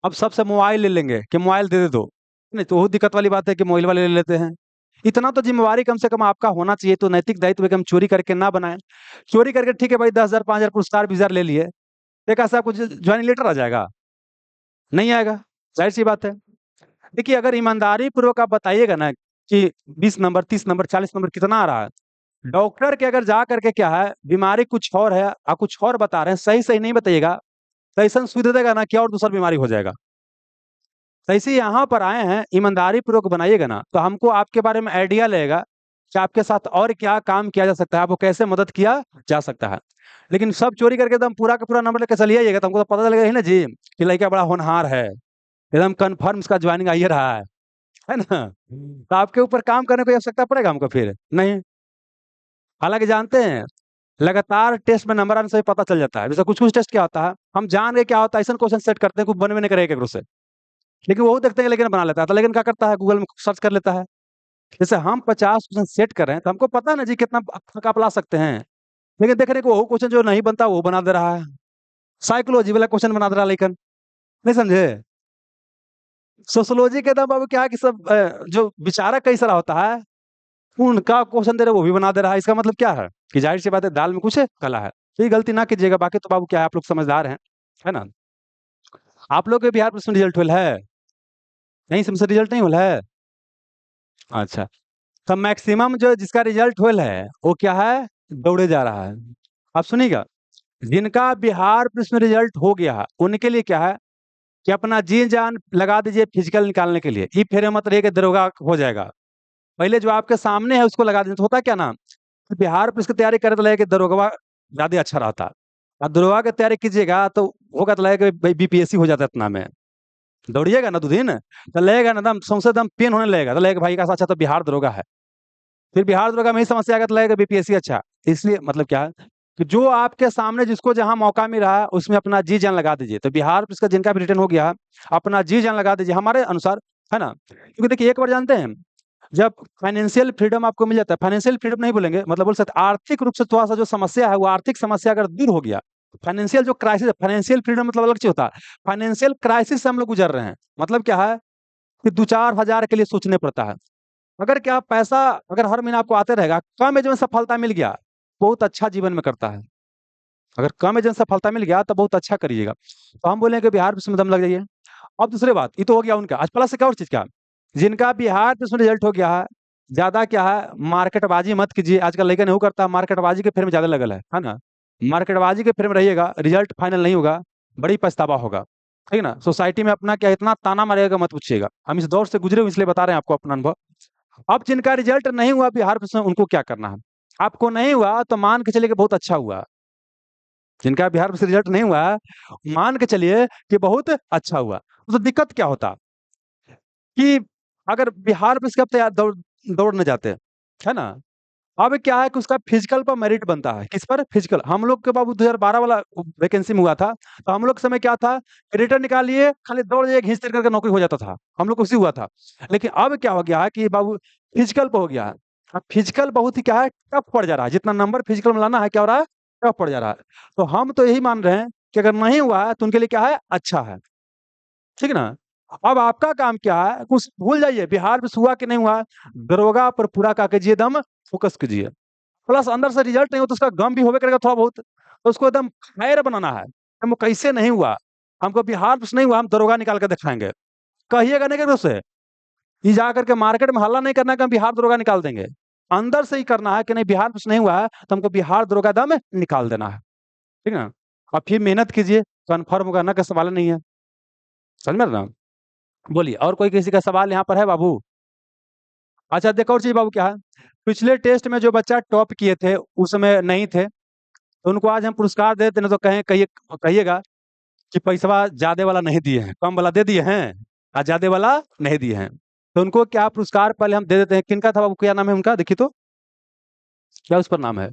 अब सबसे मोबाइल ले लेंगे कि मोबाइल दे दे दो, नहीं तो वो दिक्कत वाली बात है कि मोबाइल वाले ले लेते हैं। इतना तो जिम्मेवारी कम से कम आपका होना चाहिए, तो नैतिक दायित्व है कि हम चोरी करके ना बनाए। चोरी करके ठीक है भाई, 10,000 5,000 पुरस्कार 20,000 ले लिए, एक ऐसा कुछ ज्वाइनिंग लेटर आ जाएगा, नहीं आएगा, जाहिर सी बात है। देखिए, अगर ईमानदारी पूर्वक आप बताइएगा ना कि 20 नंबर 30 नंबर 40 नंबर कितना आ रहा है, डॉक्टर के अगर जा करके क्या है, बीमारी कुछ और है आप कुछ और बता रहे हैं, सही सही नहीं बताइएगा, तो ऐसा सुई दे देगा ना कि और दूसरा बीमारी हो जाएगा। तो ऐसे यहाँ पर आए हैं, ईमानदारी पूर्वक बनाइएगा ना, तो हमको आपके बारे में आइडिया लगेगा कि आपके साथ और क्या काम किया जा सकता है, आपको कैसे मदद किया जा सकता है। लेकिन सब चोरी करके एकदम पूरा का पूरा नंबर लेकर चलिए आइएगा, तो हमको तो पता चलेगा ही ना जी कि लड़का बड़ा होनहार है, एकदम कन्फर्म इसका ज्वाइनिंग आइए रहा है ना। तो आपके ऊपर काम करने की आवश्यकता पड़ेगा हमको फिर नहीं। हालांकि जानते हैं, लगातार टेस्ट में नंबर आने से ही पता चल जाता है। जैसे कुछ कुछ टेस्ट क्या होता है, हम जान गए क्या होता है, ऐसा क्वेश्चन सेट करते हैं कुछ बनवे नहीं करेगा से, लेकिन वो देखते हैं लेकिन बना लेता है। तो लेकिन क्या करता है, गूगल में सर्च कर लेता है। जैसे हम 50 क्वेश्चन सेट कर रहे हैं, तो हमको पता है ना जी कितना आप ला सकते हैं, लेकिन देखने को वो क्वेश्चन जो नहीं बनता वो बना दे रहा है, साइकोलॉजी वाला क्वेश्चन बना दे रहा है, लेकिन नहीं समझे। सोशियोलॉजी के अंदर बाबू क्या है कि सब जो विचारक कई सारा होता है, उनका क्वेश्चन दे रहे वो भी बना दे रहा है। इसका मतलब क्या है कि जाहिर सी बात है दाल में कुछ कला है। तो ये गलती ना कीजिएगा। बाकी तो बाबू क्या है, आप लोग समझदार हैं, है ना? आप लोग के बिहार में रिजल्ट हुआ है? नहीं, समझ रिजल्ट नहीं हुआ है? अच्छा। तो मैक्सिमम जो जिसका रिजल्ट हुआ है वो क्या है, दौड़े जा रहा है। आप सुनिएगा, जिनका बिहार पुलिस में रिजल्ट हो गया है उनके लिए क्या है कि अपना जी जान लगा दीजिए फिजिकल निकालने के लिए। ये फेरे मत रहिए कि दरोगा हो जाएगा। पहले जो आपके सामने है उसको लगा दीजिए। तो होता क्या ना, कि बिहार पुलिस की तैयारी करे तो लगेगा कि दरोगा ज्यादा अच्छा रहता। और दरोगा की तैयारी कीजिएगा तो होगा तो लगेगा कि भाई बीपीएससी हो जाता इतना में। दौड़िएगा ना 2 दिन तो लगेगा ना दम सौंसे दम पेन होने लगेगा, तो लगेगा भाई का अच्छा तो बिहार दरोगा है। फिर बिहार दरोगा में ही समस्या आएगा तो लगेगा बीपीएससी अच्छा। इसलिए मतलब क्या है कि जो आपके सामने जिसको जहां मौका मिल रहा है उसमें अपना जी जान लगा दीजिए। तो बिहार पुलिस का जिनका भी रिटर्न हो गया है, अपना जी जान लगा दीजिए हमारे अनुसार, है ना? क्योंकि देखिए एक बार जानते हैं, जब फाइनेंशियल फ्रीडम आपको मिल जाता है, फाइनेंशियल फ्रीडम नहीं बोलेंगे, मतलब बोल सकते हैं आर्थिक रूप से थोड़ा सा जो समस्या है वो आर्थिक समस्या अगर दूर हो गया, फाइनेंशियल जो क्राइसिस, फाइनेंशियल फ्रीडम मतलब अलग चीज होता है। फाइनेंशियल क्राइसिस से हम लोग गुजर रहे हैं, मतलब क्या है कि 2-4 हजार के लिए सोचने पड़ता है। अगर क्या पैसा अगर हर महीना आपको आते रहेगा, कम एज में सफलता मिल गया, बहुत अच्छा जीवन में करता है। अगर कम एज में सफलता मिल गया तो बहुत अच्छा करिएगा। तो हम बोले कि बिहार में दम लग जाइए। अब दूसरी बात, ये तो हो गया उनका। आज प्लस एक और चीज का, जिनका बिहार में रिजल्ट हो गया है, ज्यादा क्या है मार्केटबाजी मत कीजिए। आजकल लड़का नहीं करता, मार्केटबाजी के फेर में ज्यादा लगल है ना? मार्केटबाजी के फेर में रहिएगा, रिजल्ट फाइनल नहीं होगा, बड़ी पछतावा होगा। ठीक है ना? सोसाइटी में अपना क्या इतना ताना मारेगा मत पूछिएगा। हम इस दौर से गुजरे हुए इसलिए बता रहे हैं आपको अपना अनुभव। अब जिनका रिजल्ट नहीं हुआ बिहार में उनको क्या करना है? आपको नहीं हुआ तो मान के चलिए कि बहुत अच्छा हुआ। जिनका बिहार में रिजल्ट नहीं हुआ, मान के चलिए कि बहुत अच्छा हुआ। तो दिक्कत क्या होता कि अगर बिहार पुलिस के अब तैयार दौड़ने जाते हैं, है ना? अब क्या है कि उसका फिजिकल पर मेरिट बनता है। किस पर? फिजिकल। हम लोग के बाबू 2012 वाला वैकेंसी में हुआ था, तो हम लोग के समय क्या था, रिटर्न निकालिए खाली दौड़ जाइए, घींच तिर करके नौकरी हो जाता था। हम लोग को उसी हुआ था। लेकिन अब क्या हो गया है कि बाबू फिजिकल पे हो गया है। अब फिजिकल बहुत ही क्या है, टफ पड़ जा रहा है। जितना नंबर फिजिकल में लाना है क्या हो रहा है, टफ पड़ जा रहा है। तो हम तो यही मान रहे हैं कि अगर नहीं हुआ है तो उनके लिए क्या है, अच्छा है। ठीक है ना? अब आपका काम क्या है, कुछ भूल जाइए बिहार में हुआ कि नहीं हुआ, दरोगा पर पूरा का कीजिए दम, फोकस कीजिए। प्लस अंदर से रिजल्ट नहीं हो तो उसका गम भी होवे करेगा थोड़ा बहुत, तो उसको एकदम फायर बनाना है। हम कैसे नहीं हुआ, हमको बिहार में नहीं हुआ, हम दरोगा निकाल के दिखाएंगे। कहिएगा नहीं कि उससे ये जा करके मार्केट में हल्ला नहीं करना है कि हम बिहार दरोगा निकाल देंगे। अंदर से ही करना है कि नहीं बिहार में नहीं हुआ है तो हमको बिहार दरोगा दम निकाल देना है। ठीक है ना? अब फिर मेहनत कीजिए, कन्फर्म होगा ना, का सवाल नहीं है। समझ में ना? बोलिए, और कोई किसी का सवाल यहाँ पर है बाबू? अच्छा देखो और चीज बाबू क्या है, पिछले टेस्ट में जो बच्चा टॉप किए थे उस समय नहीं थे, तो उनको आज हम पुरस्कार दे देते ना, तो कहिएगा कि पैसा ज्यादा वाला नहीं दिए हैं, कम वाला दे दिए हैं, और ज्यादा वाला नहीं दिए हैं। तो उनको क्या पुरस्कार पहले हम दे देते हैं। किनका था बाबू, क्या नाम है उनका, देखिए तो क्या उस पर नाम है?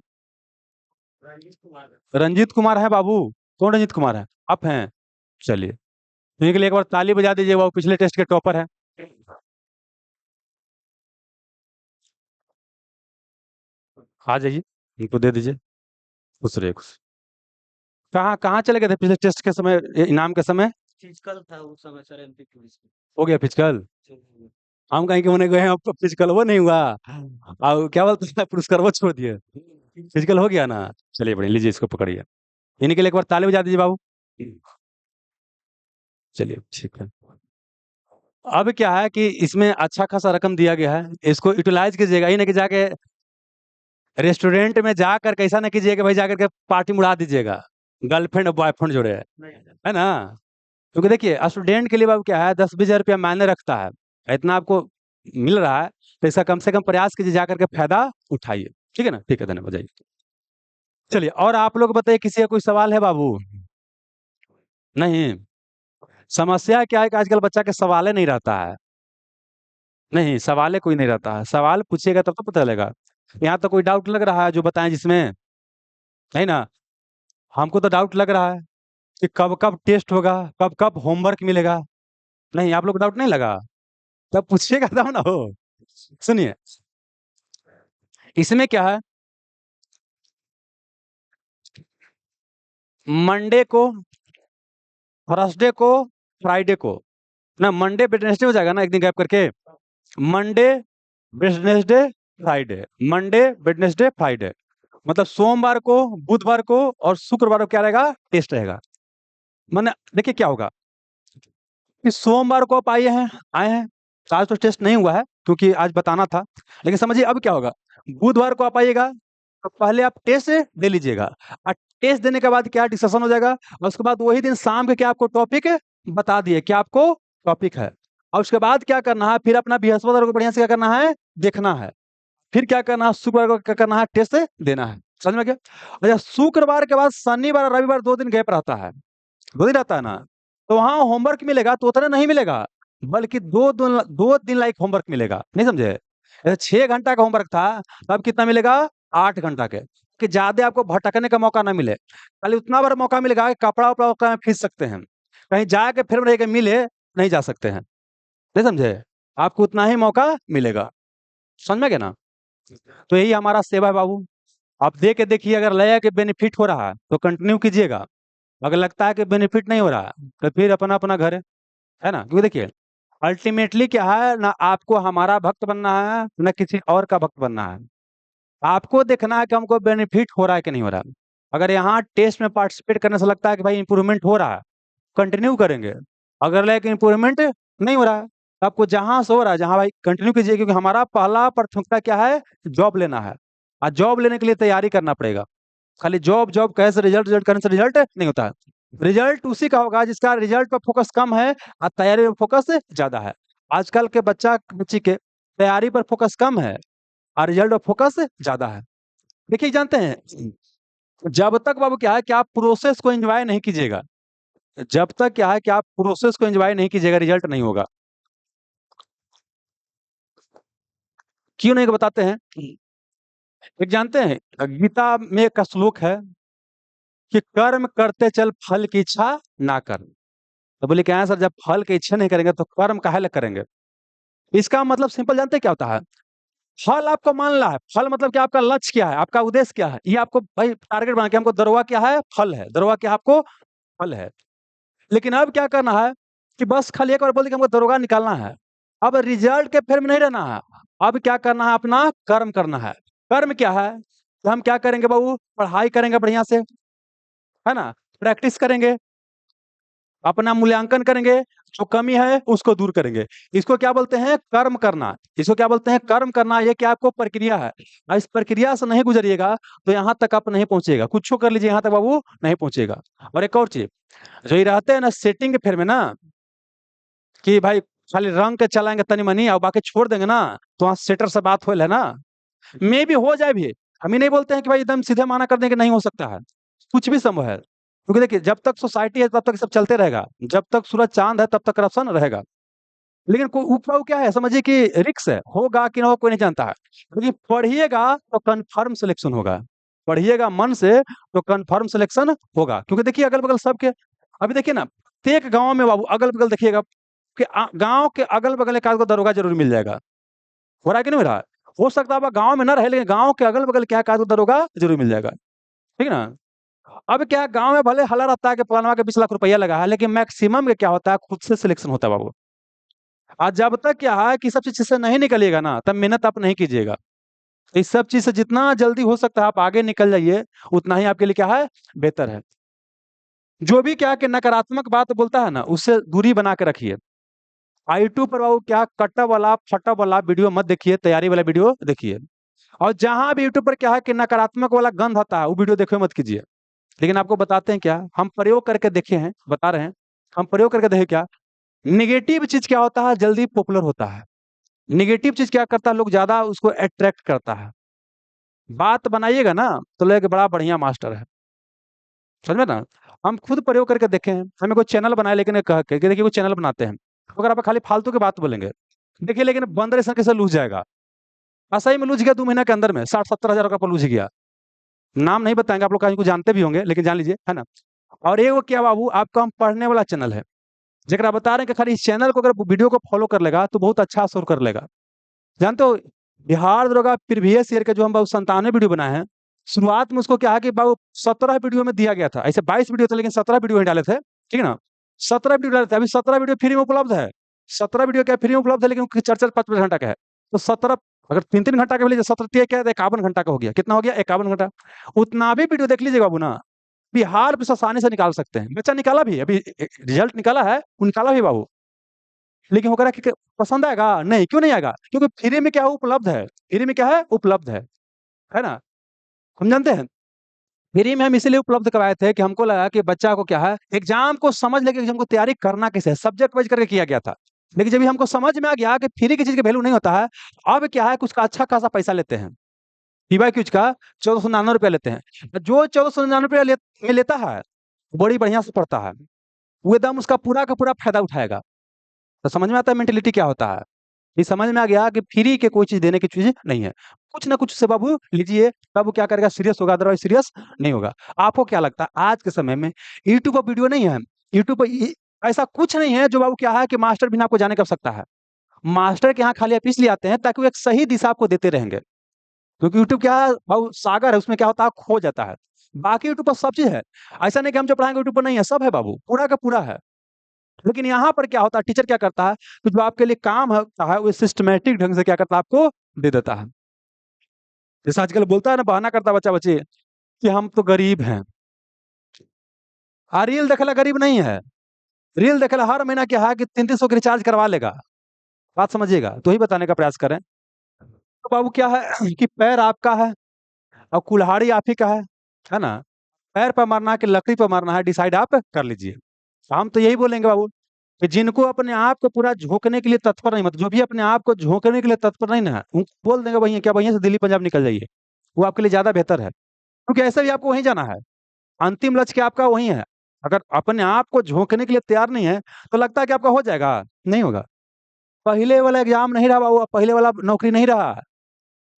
रंजीत कुमार है बाबू। कौन रंजीत कुमार है? आप हैं? चलिए, तो इनके लिए एक बार ताली बजा दीजिए, वो पिछले टेस्ट के टॉपर है। आ जाइए, इनको दे दीजिए। खुश रहिए, खुश। कहाँ कहाँ चले गए थे पिछले टेस्ट के समय, इनाम के समय? फिजिकल था उस समय सर, एमपी पुलिस में। हो गया फिजिकल? जी। हम कहीं के होने गए हैं, अब फिजिकल वो नहीं हुआ, और क्या बोलते हैं पुरस्कार वो छोड़ दिए। फिजिकल हो गया ना? चलिए बढ़िया, लीजिए इसको पकड़िए। इन्हीं के लिए एक बार ताली बजा दीजिए बाबू। चलिए ठीक है। अब क्या है कि इसमें अच्छा खासा रकम दिया गया है, इसको यूटिलाइज कीजिएगा। ये ना कि जाके रेस्टोरेंट में जाकर कैसा ना कीजिएगा भाई, जाकर के पार्टी मुड़ा दीजिएगा गर्लफ्रेंड और बॉयफ्रेंड जोड़े, है ना? क्योंकि देखिए स्टूडेंट के लिए बाबू क्या है, 10-20 हजार रुपया मायने रखता है। इतना आपको मिल रहा है, तो इसका कम से कम प्रयास कीजिए, जाकर के फायदा उठाइए। ठीक है ना? ठीक है, धन्यवाद, जाइए। चलिए, और आप लोग बताइए, किसी का कोई सवाल है बाबू? नहीं? समस्या क्या है कि आजकल बच्चा के सवाले नहीं रहता है। नहीं, सवाले कोई नहीं रहता है। सवाल पूछिएगा तब तो पता चलेगा। यहाँ तो कोई डाउट लग रहा है जो बताएं जिसमें, नहीं ना? हमको तो डाउट लग रहा है कि कब कब टेस्ट होगा, कब कब होमवर्क मिलेगा। नहीं, आप लोग को डाउट नहीं लगा? तब पूछिएगा तब ना हो। सुनिए, इसमें क्या है, मंडे को, थर्सडे को, फ्राइडे को ना मंडे वेडनेसडे हो जाएगा ना, एक दिन गैप करके। Monday Wednesday Friday, Monday Wednesday Friday, मतलब सोमवार को, बुधवार को और शुक्रवार को क्या रहेगा, टेस्ट रहेगा। मैंने देखिए क्या होगा कि सोमवार को आप आए हैं तो आज तो टेस्ट नहीं हुआ है क्योंकि आज बताना था। लेकिन समझिए अब क्या होगा, बुधवार को आप आइएगा तो पहले आप टेस्ट दे लीजिएगा, और टेस्ट देने के बाद क्या डिस्कशन हो जाएगा, और उसके बाद वही दिन शाम के क्या आपको टॉपिक बता दिए, क्या आपको टॉपिक है। और उसके बाद क्या करना है, फिर अपना बृहस्पतिवार को बढ़िया से क्या करना है, देखना है। फिर क्या करना है, शुक्रवार को क्या करना है, टेस्ट देना है। समझ में गया। अच्छा, शुक्रवार के बाद शनिवार और रविवार 2 दिन गैप रहता है, 2 दिन रहता है ना, तो वहाँ होमवर्क मिलेगा तो उतना नहीं मिलेगा, बल्कि 2 दिन लाइक होमवर्क मिलेगा, नहीं समझे? जैसे 6 घंटा का होमवर्क था, तब कितना मिलेगा, 8 घंटा के, कि ज्यादा आपको भटकने का मौका ना मिले। खाली उतना बार मौका मिलेगा कि कपड़ा उपड़ा उपड़ा में खींच सकते हैं, कहीं जाके फिर रह के मिले नहीं जा सकते हैं, नहीं समझे? आपको उतना ही मौका मिलेगा। समझ में गए ना? तो यही हमारा सेवा है बाबू। आप दे के देखिए, अगर लगे कि बेनिफिट हो रहा है तो कंटिन्यू कीजिएगा, अगर लगता है कि बेनिफिट नहीं हो रहा है तो फिर अपना अपना घर है ना। क्योंकि देखिए अल्टीमेटली क्या है ना, आपको हमारा भक्त बनना है ना किसी और का भक्त बनना है। आपको देखना है कि हमको बेनिफिट हो रहा है कि नहीं हो रहा है। अगर यहाँ टेस्ट में पार्टिसिपेट करने से लगता है कि भाई इंप्रूवमेंट हो रहा है, कंटिन्यू करेंगे। अगर लगे इंप्रूवमेंट नहीं हो रहा है तो आपको जहां से हो रहा है जहां भाई कंटिन्यू कीजिए, क्योंकि हमारा पहला प्राथमिकता क्या है, जॉब लेना है। और जॉब लेने के लिए तैयारी करना पड़ेगा। खाली जॉब जॉब कहे से रिजल्ट, रिजल्ट करने से रिजल्ट नहीं होता है। रिजल्ट उसी का होगा जिसका रिजल्ट पर फोकस कम है और तैयारी पर फोकस ज्यादा है। आजकल के बच्ची के तैयारी पर फोकस कम है और रिजल्ट पर फोकस ज्यादा है। देखिए जानते हैं, जब तक बाबू क्या है कि आप प्रोसेस को एंजॉय नहीं कीजिएगा, जब तक क्या है कि आप प्रोसेस को एंजॉय नहीं कीजिएगा, रिजल्ट नहीं होगा। क्यों नहीं बताते हैं। एक जानते हैं गीता में एक श्लोक है कि कर्म करते चल फल की इच्छा ना कर। तो बोले क्या है सर, जब फल की इच्छा नहीं करेंगे तो कर्म काहे ले करेंगे। इसका मतलब सिंपल जानते हैं क्या होता है, फल आपको मानना है। फल मतलब कि आपका लक्ष्य क्या है, आपका उद्देश्य क्या है, ये आपको भाई टारगेट बना के हमको दरोगा क्या है, फल है, दरोगा क्या है, आपको फल है। लेकिन अब क्या करना है कि बस खाली एक बार बोल दिया कि हमको दरोगा निकालना है। अब रिजल्ट के फेर में नहीं रहना है। अब क्या करना है, अपना कर्म करना है। कर्म क्या है, तो हम क्या करेंगे बाबू, पढ़ाई करेंगे बढ़िया से, है ना, प्रैक्टिस करेंगे, अपना मूल्यांकन करेंगे, जो कमी है उसको दूर करेंगे। इसको क्या बोलते हैं, कर्म करना। इसको क्या बोलते हैं, कर्म करना। ये क्या आपको प्रक्रिया है, और इस प्रक्रिया से नहीं गुजरिएगा तो यहाँ तक आप नहीं पहुंचेगा। कुछ कर लीजिए यहाँ तक बाबू नहीं पहुंचेगा। और एक और चीज, जो ये रहते हैं ना सेटिंग के फेर में ना, कि भाई खाली रंग के चलाएंगे तनी मनी और बाकी छोड़ देंगे ना, तो वहाँ सेटर से बात हो है ना, मे भी हो जाए भी। हम ही नहीं बोलते हैं कि भाई एकदम सीधे माना कर देंगे नहीं हो सकता है, कुछ भी संभव है। क्योंकि देखिए जब तक सोसाइटी है तब तक सब चलते रहेगा, जब तक सूरज चांद है तब तक करप्शन रहेगा। लेकिन कोई ऊपर क्या है, समझिए कि रिक्स है, होगा कि ना हो कोई नहीं जानता है। लेकिन पढ़िएगा तो कंफर्म सिलेक्शन होगा, पढ़िएगा मन से तो कंफर्म सिलेक्शन होगा। क्योंकि देखिए अगल बगल सबके, अभी देखिए ना प्रत्येक गांव में बाबू अगल बगल देखिएगा कि गांव के अगल बगल एक आध को दरोगा जरूर मिल जाएगा। हो रहा है कि नहीं हो रहा है? हो सकता है गांव में ना रहे लेकिन गांव के अगल बगल क्या आध को दरोगा जरूर मिल जाएगा। ठीक है ना। अब क्या गांव में भले हल्ला रहता है कि फलाना के 20 लाख रुपया लगा है, लेकिन मैक्सिमम में क्या होता है, खुद से सिलेक्शन होता है बाबू। आज जब तक क्या है कि सब चीज से नहीं निकलिएगा ना, तब मेहनत आप नहीं कीजिएगा। इस सब चीज से जितना जल्दी हो सकता है आप आगे निकल जाइए, उतना ही आपके लिए क्या है, बेहतर है। जो भी क्या कि नकारात्मक बात बोलता है ना, उससे दूरी बना के रखिए। यूट्यूब पर बाबू क्या कट्टा वाला फटा वाला वीडियो मत देखिए, तैयारी वाला वीडियो देखिए। और जहां भी यूट्यूब पर क्या है कि नकारात्मक वाला गंध आता है वो वीडियो देखिए मत कीजिए। लेकिन आपको बताते हैं क्या, हम प्रयोग करके देखे हैं, बता रहे हैं, हम प्रयोग करके देखे क्या, निगेटिव चीज क्या होता है, जल्दी पॉपुलर होता है। निगेटिव चीज क्या करता है, लोग ज्यादा उसको अट्रैक्ट करता है। बात बनाइएगा ना तो लोग बड़ा बढ़िया मास्टर है, समझ में ना। हम खुद प्रयोग करके देखे हैं, हमें कोई चैनल बनाए लेकिन कह के कि देखिए कोई चैनल बनाते हैं, अगर आप खाली फालतू की बात बोलेंगे, देखिए लेकिन बंदर ऐसा कैसे लूझ जाएगा। ऐसा ही में लूझ गया 2 महीना के अंदर में 60-70 हजार का लूझ गया। नाम नहीं बताएंगे, आप लोग कहीं को जानते भी होंगे लेकिन जान लीजिए, है ना। और ये वो क्या बाबू, आपका हम पढ़ने वाला चैनल है, जरा बता रहे हैं कि खाली इस चैनल को अगर वीडियो को फॉलो कर लेगा तो बहुत अच्छा असर कर लेगा। जानते हो बिहार दरोगा प्रीवियस ईयर के जो हम बाबू 97 वीडियो बनाए हैं, शुरुआत में उसको क्या है कि बाबू 17 वीडियो में दिया गया था, ऐसे 22 वीडियो थे लेकिन 17 वीडियो ही डाले थे। ठीक है ना, 17 वीडियो डाले थे, अभी 17 वीडियो फ्री में उपलब्ध है। 17 वीडियो क्या फ्री में उपलब्ध है, लेकिन 4-4 5-5 घंटा का है। तो 17 अगर 3-3 घंटा का भी लीजिए, 17 क्या है, 51 घंटा का हो गया। कितना हो गया? 51 घंटा। उतना भी वीडियो देख लीजिए बाबू ना, बिहार पे आसानी से निकाल सकते हैं। बच्चा निकाला भी अभी, रिजल्ट निकाला है, वो निकाला भी बाबू। लेकिन होकर कि पसंद आएगा? नहीं। क्यों नहीं आएगा? क्योंकि फ्री में क्या है, उपलब्ध है। फ्री में क्या है? उपलब्ध है ना? हम जानते हैं फ्री में हम इसीलिए उपलब्ध करवाए थे कि हमको लगा कि बच्चा को क्या है, एग्जाम को समझ लेके एग्जाम को तैयारी करना कैसे है, सब्जेक्ट वाइज करके किया गया था। लेकिन जब ये हमको समझ में आ गया कि फ्री की चीज का वैल्यू नहीं होता है, अब क्या है, कुछ का अच्छा खासा पैसा लेते हैं। पीवाई क्यूज का 1499 रुपया लेते हैं। जो 1499 रुपया में लेता है, बड़ी बढ़िया से पढ़ता है, वो एकदम उसका पूरा का पूरा फायदा उठाएगा। तो समझ में आता है मेंटेलिटी क्या होता है। ये समझ में आ गया कि फ्री के कोई चीज देने की चीज नहीं है। कुछ ना कुछ से बाबू लीजिए, तब वो क्या करेगा, सीरियस होगा, अदरवाइज सीरियस नहीं होगा। आपको क्या लगता है आज के समय में यूट्यूब पर वीडियो नहीं है? यूट्यूब पर ऐसा कुछ नहीं है जो बाबू क्या है कि मास्टर बिना आपको जाने कर सकता है। मास्टर के यहाँ खाली आप इसलिए आते हैं ताकि वो एक सही दिशा आपको देते रहेंगे। क्योंकि यूट्यूब क्या है बाबू, सागर है, उसमें क्या होता है, खो जाता है। बाकी यूट्यूब पर सब चीज है। ऐसा नहीं कि हम जो पढ़ाएंगे यूट्यूब पर नहीं है, सब है बाबू, पूरा का पूरा है। लेकिन यहाँ पर क्या होता है, टीचर क्या करता है कि जो आपके लिए काम होता है वो सिस्टमेटिक ढंग से क्या करता है, आपको दे देता है। जैसे आजकल बोलता है ना, बहाना करता है बच्चा बच्ची कि हम तो गरीब हैं। रील देखला गरीब नहीं है। रील देखला हर महीना क्या है कि 300-300 के रिचार्ज करवा लेगा। बात समझिएगा, तो ही बताने का प्रयास करें। तो बाबू क्या है कि पैर आपका है और कुल्हाड़ी आप ही का है ना? पैर पर मारना है कि लकड़ी पर मारना है, डिसाइड आप कर लीजिए। हम तो यही बोलेंगे बाबू कि जिनको अपने आप को पूरा झोंकने के लिए तत्पर नहीं, मतलब जो भी अपने आप को झोंकने के लिए तत्पर नहीं ना, उनको बोल देंगे वहीं क्या, वहीं से दिल्ली पंजाब निकल जाइए। वो आपके लिए ज्यादा बेहतर है, क्योंकि ऐसे भी आपको वहीं जाना है। अंतिम लक्ष्य क्या आपका वहीं है। अगर अपने आप को झोंकने के लिए तैयार नहीं है, तो लगता है कि आपका हो जाएगा, नहीं होगा। पहले वाला एग्जाम नहीं रहा बाबू, पहले वाला नौकरी नहीं रहा।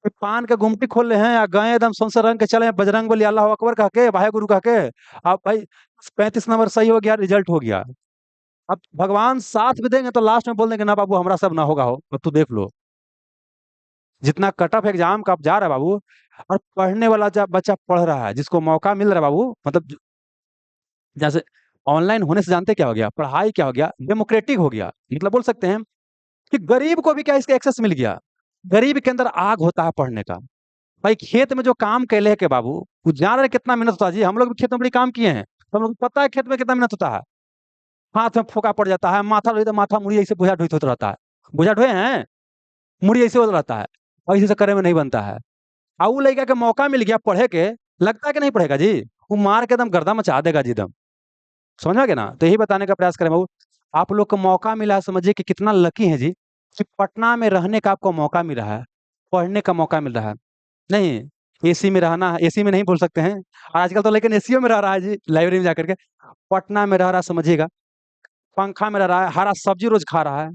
कि पान के गुमटी खोल रहे हैं या गए एकदम संसद रंग के चले हैं, बजरंग बली अल्लाह अकबर कह के, वाहे गुरु कह के। आप भाई 35 नंबर सही हो गया, रिजल्ट हो गया। अब भगवान साथ भी देंगे तो लास्ट में बोल देंगे ना बाबू हमारा सब ना होगा, हो अब तू देख लो। जितना कट ऑफ एग्जाम का आप जा रहा है बाबू, और पढ़ने वाला जब बच्चा पढ़ रहा है, जिसको मौका मिल रहा है बाबू, मतलब जैसे ऑनलाइन होने से जानते क्या हो गया, पढ़ाई क्या हो गया, डेमोक्रेटिक हो गया। मतलब बोल सकते हैं कि गरीब को भी क्या इसका एक्सेस मिल गया। गरीब के अंदर आग होता है पढ़ने का। भाई खेत में जो काम कैले है के बाबू, वो जान रहे कितना मेहनत होता है जी। हम लोग भी खेत में बड़ी काम किए हैं, तो हम लोग को पता है खेत में कितना मेहनत होता है। हाथ में फोका पड़ जाता है, माथा ढोई तो माथा मुड़ी ऐसे बोझा ढोई होता रहता है। बोझा ढोए हैं, मुड़ी ऐसे होता रहता है, और ऐसे से करे में नहीं बनता है। और वो लड़का के मौका मिल गया पढ़े के, लगता है कि नहीं पढ़ेगा जी, वो मार के एकदम गर्दा मचा देगा जी एकदम। समझ में आ गया ना? तो यही बताने का प्रयास करें बाबू, आप लोग को मौका मिला है, समझिए कि कितना लकी है जी कि पटना में रहने का आपको मौका मिल रहा है, पढ़ने का मौका मिल रहा है। नहीं, एसी में रहना, एसी में नहीं बोल सकते हैं, और आजकल तो लेकिन एसीओ में रह रहा है जी, लाइब्रेरी में जाकर के। पटना में रह रहा है, समझिएगा, पंखा में रह रहा है, हरा सब्जी रोज खा रहा है।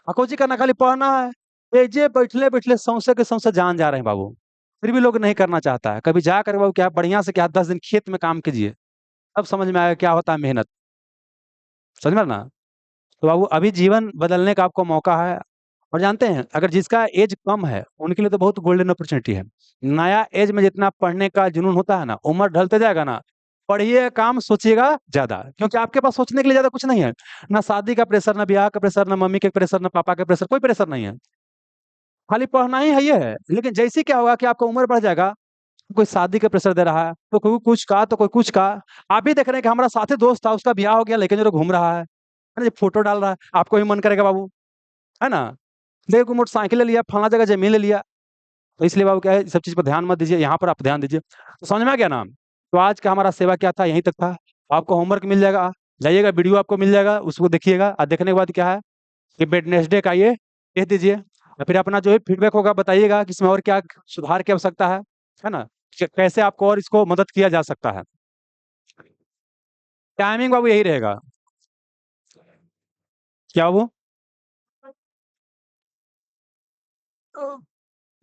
अकोजी करना, खाली पढ़ना है। ये जे बैठले बैठले सौंसे के सौंसे जान जा रहे हैं बाबू। फिर भी लोग नहीं करना चाहता है। कभी जा कर बाबू क्या बढ़िया से क्या 10 दिन खेत में काम कीजिए, तब समझ में आएगा क्या होता है मेहनत। समझ में ना? तो बाबू अभी जीवन बदलने का आपको मौका है। और जानते हैं, अगर जिसका एज कम है उनके लिए तो बहुत गोल्डन अपॉर्चुनिटी है। नया एज में जितना पढ़ने का जुनून होता है ना, उम्र ढलते जाएगा ना, पढ़िए, काम सोचिएगा ज्यादा, क्योंकि आपके पास सोचने के लिए ज्यादा कुछ नहीं है। ना शादी का प्रेशर, ना ब्याह का प्रेशर, ना मम्मी के प्रेशर, ना पापा के प्रेशर, कोई प्रेशर नहीं है। खाली पढ़ना ही है ये है। लेकिन जैसे क्या होगा कि आपका उम्र बढ़ जाएगा, कोई शादी का प्रेशर दे रहा है, तो कोई कुछ का, तो कोई कुछ का। आप भी देख रहे हैं कि हमारा साथी दोस्त था, उसका ब्याह हो गया, लेकिन जो घूम रहा है ना, जो फोटो डाल रहा है, आपको भी मन करेगा बाबू, है ना? देखो मोटरसाइकिल ले लिया, फलाना जगह जमीन ले लिया। तो इसलिए बाबू क्या है, सब चीज पर ध्यान मत दीजिए, यहाँ पर आप ध्यान दीजिए। तो समझ में आ गया ना? तो आज का हमारा सेवा क्या था, यहीं तक था। आपको होमवर्क मिल जाएगा, जाइएगा, वीडियो आपको मिल जाएगा, उसको देखिएगा, और देखने के बाद क्या है कि वेडनेसडे का ये देख दीजिए, और फिर अपना जो है फीडबैक होगा बताइएगा कि इसमें और क्या सुधार की आवश्यकता है ना? कैसे आपको और इसको मदद किया जा सकता है। टाइमिंग बाबू यही रहेगा। क्या वो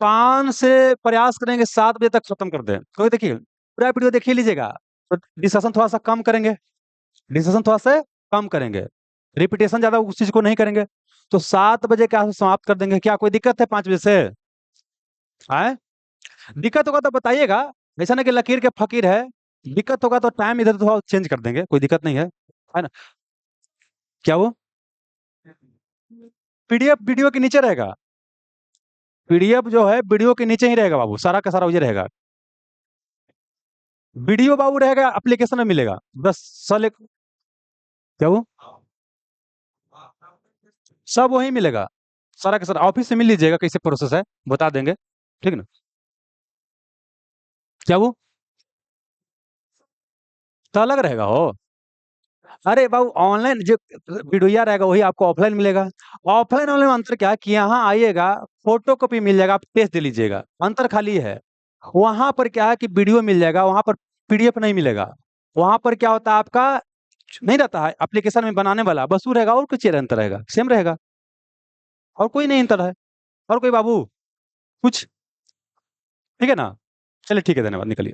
5 से प्रयास करेंगे 7 बजे तक खत्म कर दें। तो देखिए पूरा वीडियो देखिए लीजिएगा, तो डिस्कशन थोड़ा सा कम करेंगे, डिस्कशन थोड़ा सा कम करेंगे, रिपीटेशन ज्यादा उस चीज को नहीं करेंगे। तो 7 बजे के आसपास समाप्त कर देंगे। क्या कोई दिक्कत है 5 बजे से? आए, दिक्कत होगा तो बताइएगा। ऐसा नहीं कि लकीर के फकीर है, दिक्कत होगा तो टाइम इधर थोड़ा चेंज कर देंगे, कोई दिक्कत नहीं है ना? क्या वो पीडीएफ वीडियो के नीचे रहेगा। पीडीएफ जो है वीडियो के नीचे ही रहेगा बाबू, सारा का सारा वही रहेगा। वीडियो बाबू रहेगा एप्लीकेशन में मिलेगा, बस साले क्या वो सब वही मिलेगा, सारा का सारा ऑफिस से मिल लीजिएगा, कैसे प्रोसेस है बता देंगे, ठीक ना। क्या वो तो अलग रहेगा हो। अरे बाबू ऑनलाइन जो वीडियो रहेगा वही आपको ऑफलाइन मिलेगा। ऑफलाइन ऑनलाइन में अंतर क्या है कि यहाँ आइएगा, फोटो कॉपी मिल जाएगा, आप टेस्ट दे लीजिएगा, अंतर खाली ये है। वहां पर क्या है कि वीडियो मिल जाएगा, वहां पर पीडीएफ नहीं मिलेगा। वहां पर क्या होता है आपका नहीं रहता है एप्लीकेशन में बनाने वाला, बस वो रहेगा और कुछ चीज अंतर रहेगा, सेम रहेगा, और कोई नहीं अंतर है। और कोई बाबू कुछ, ठीक है ना। चलिए ठीक है, धन्यवाद, निकलिए।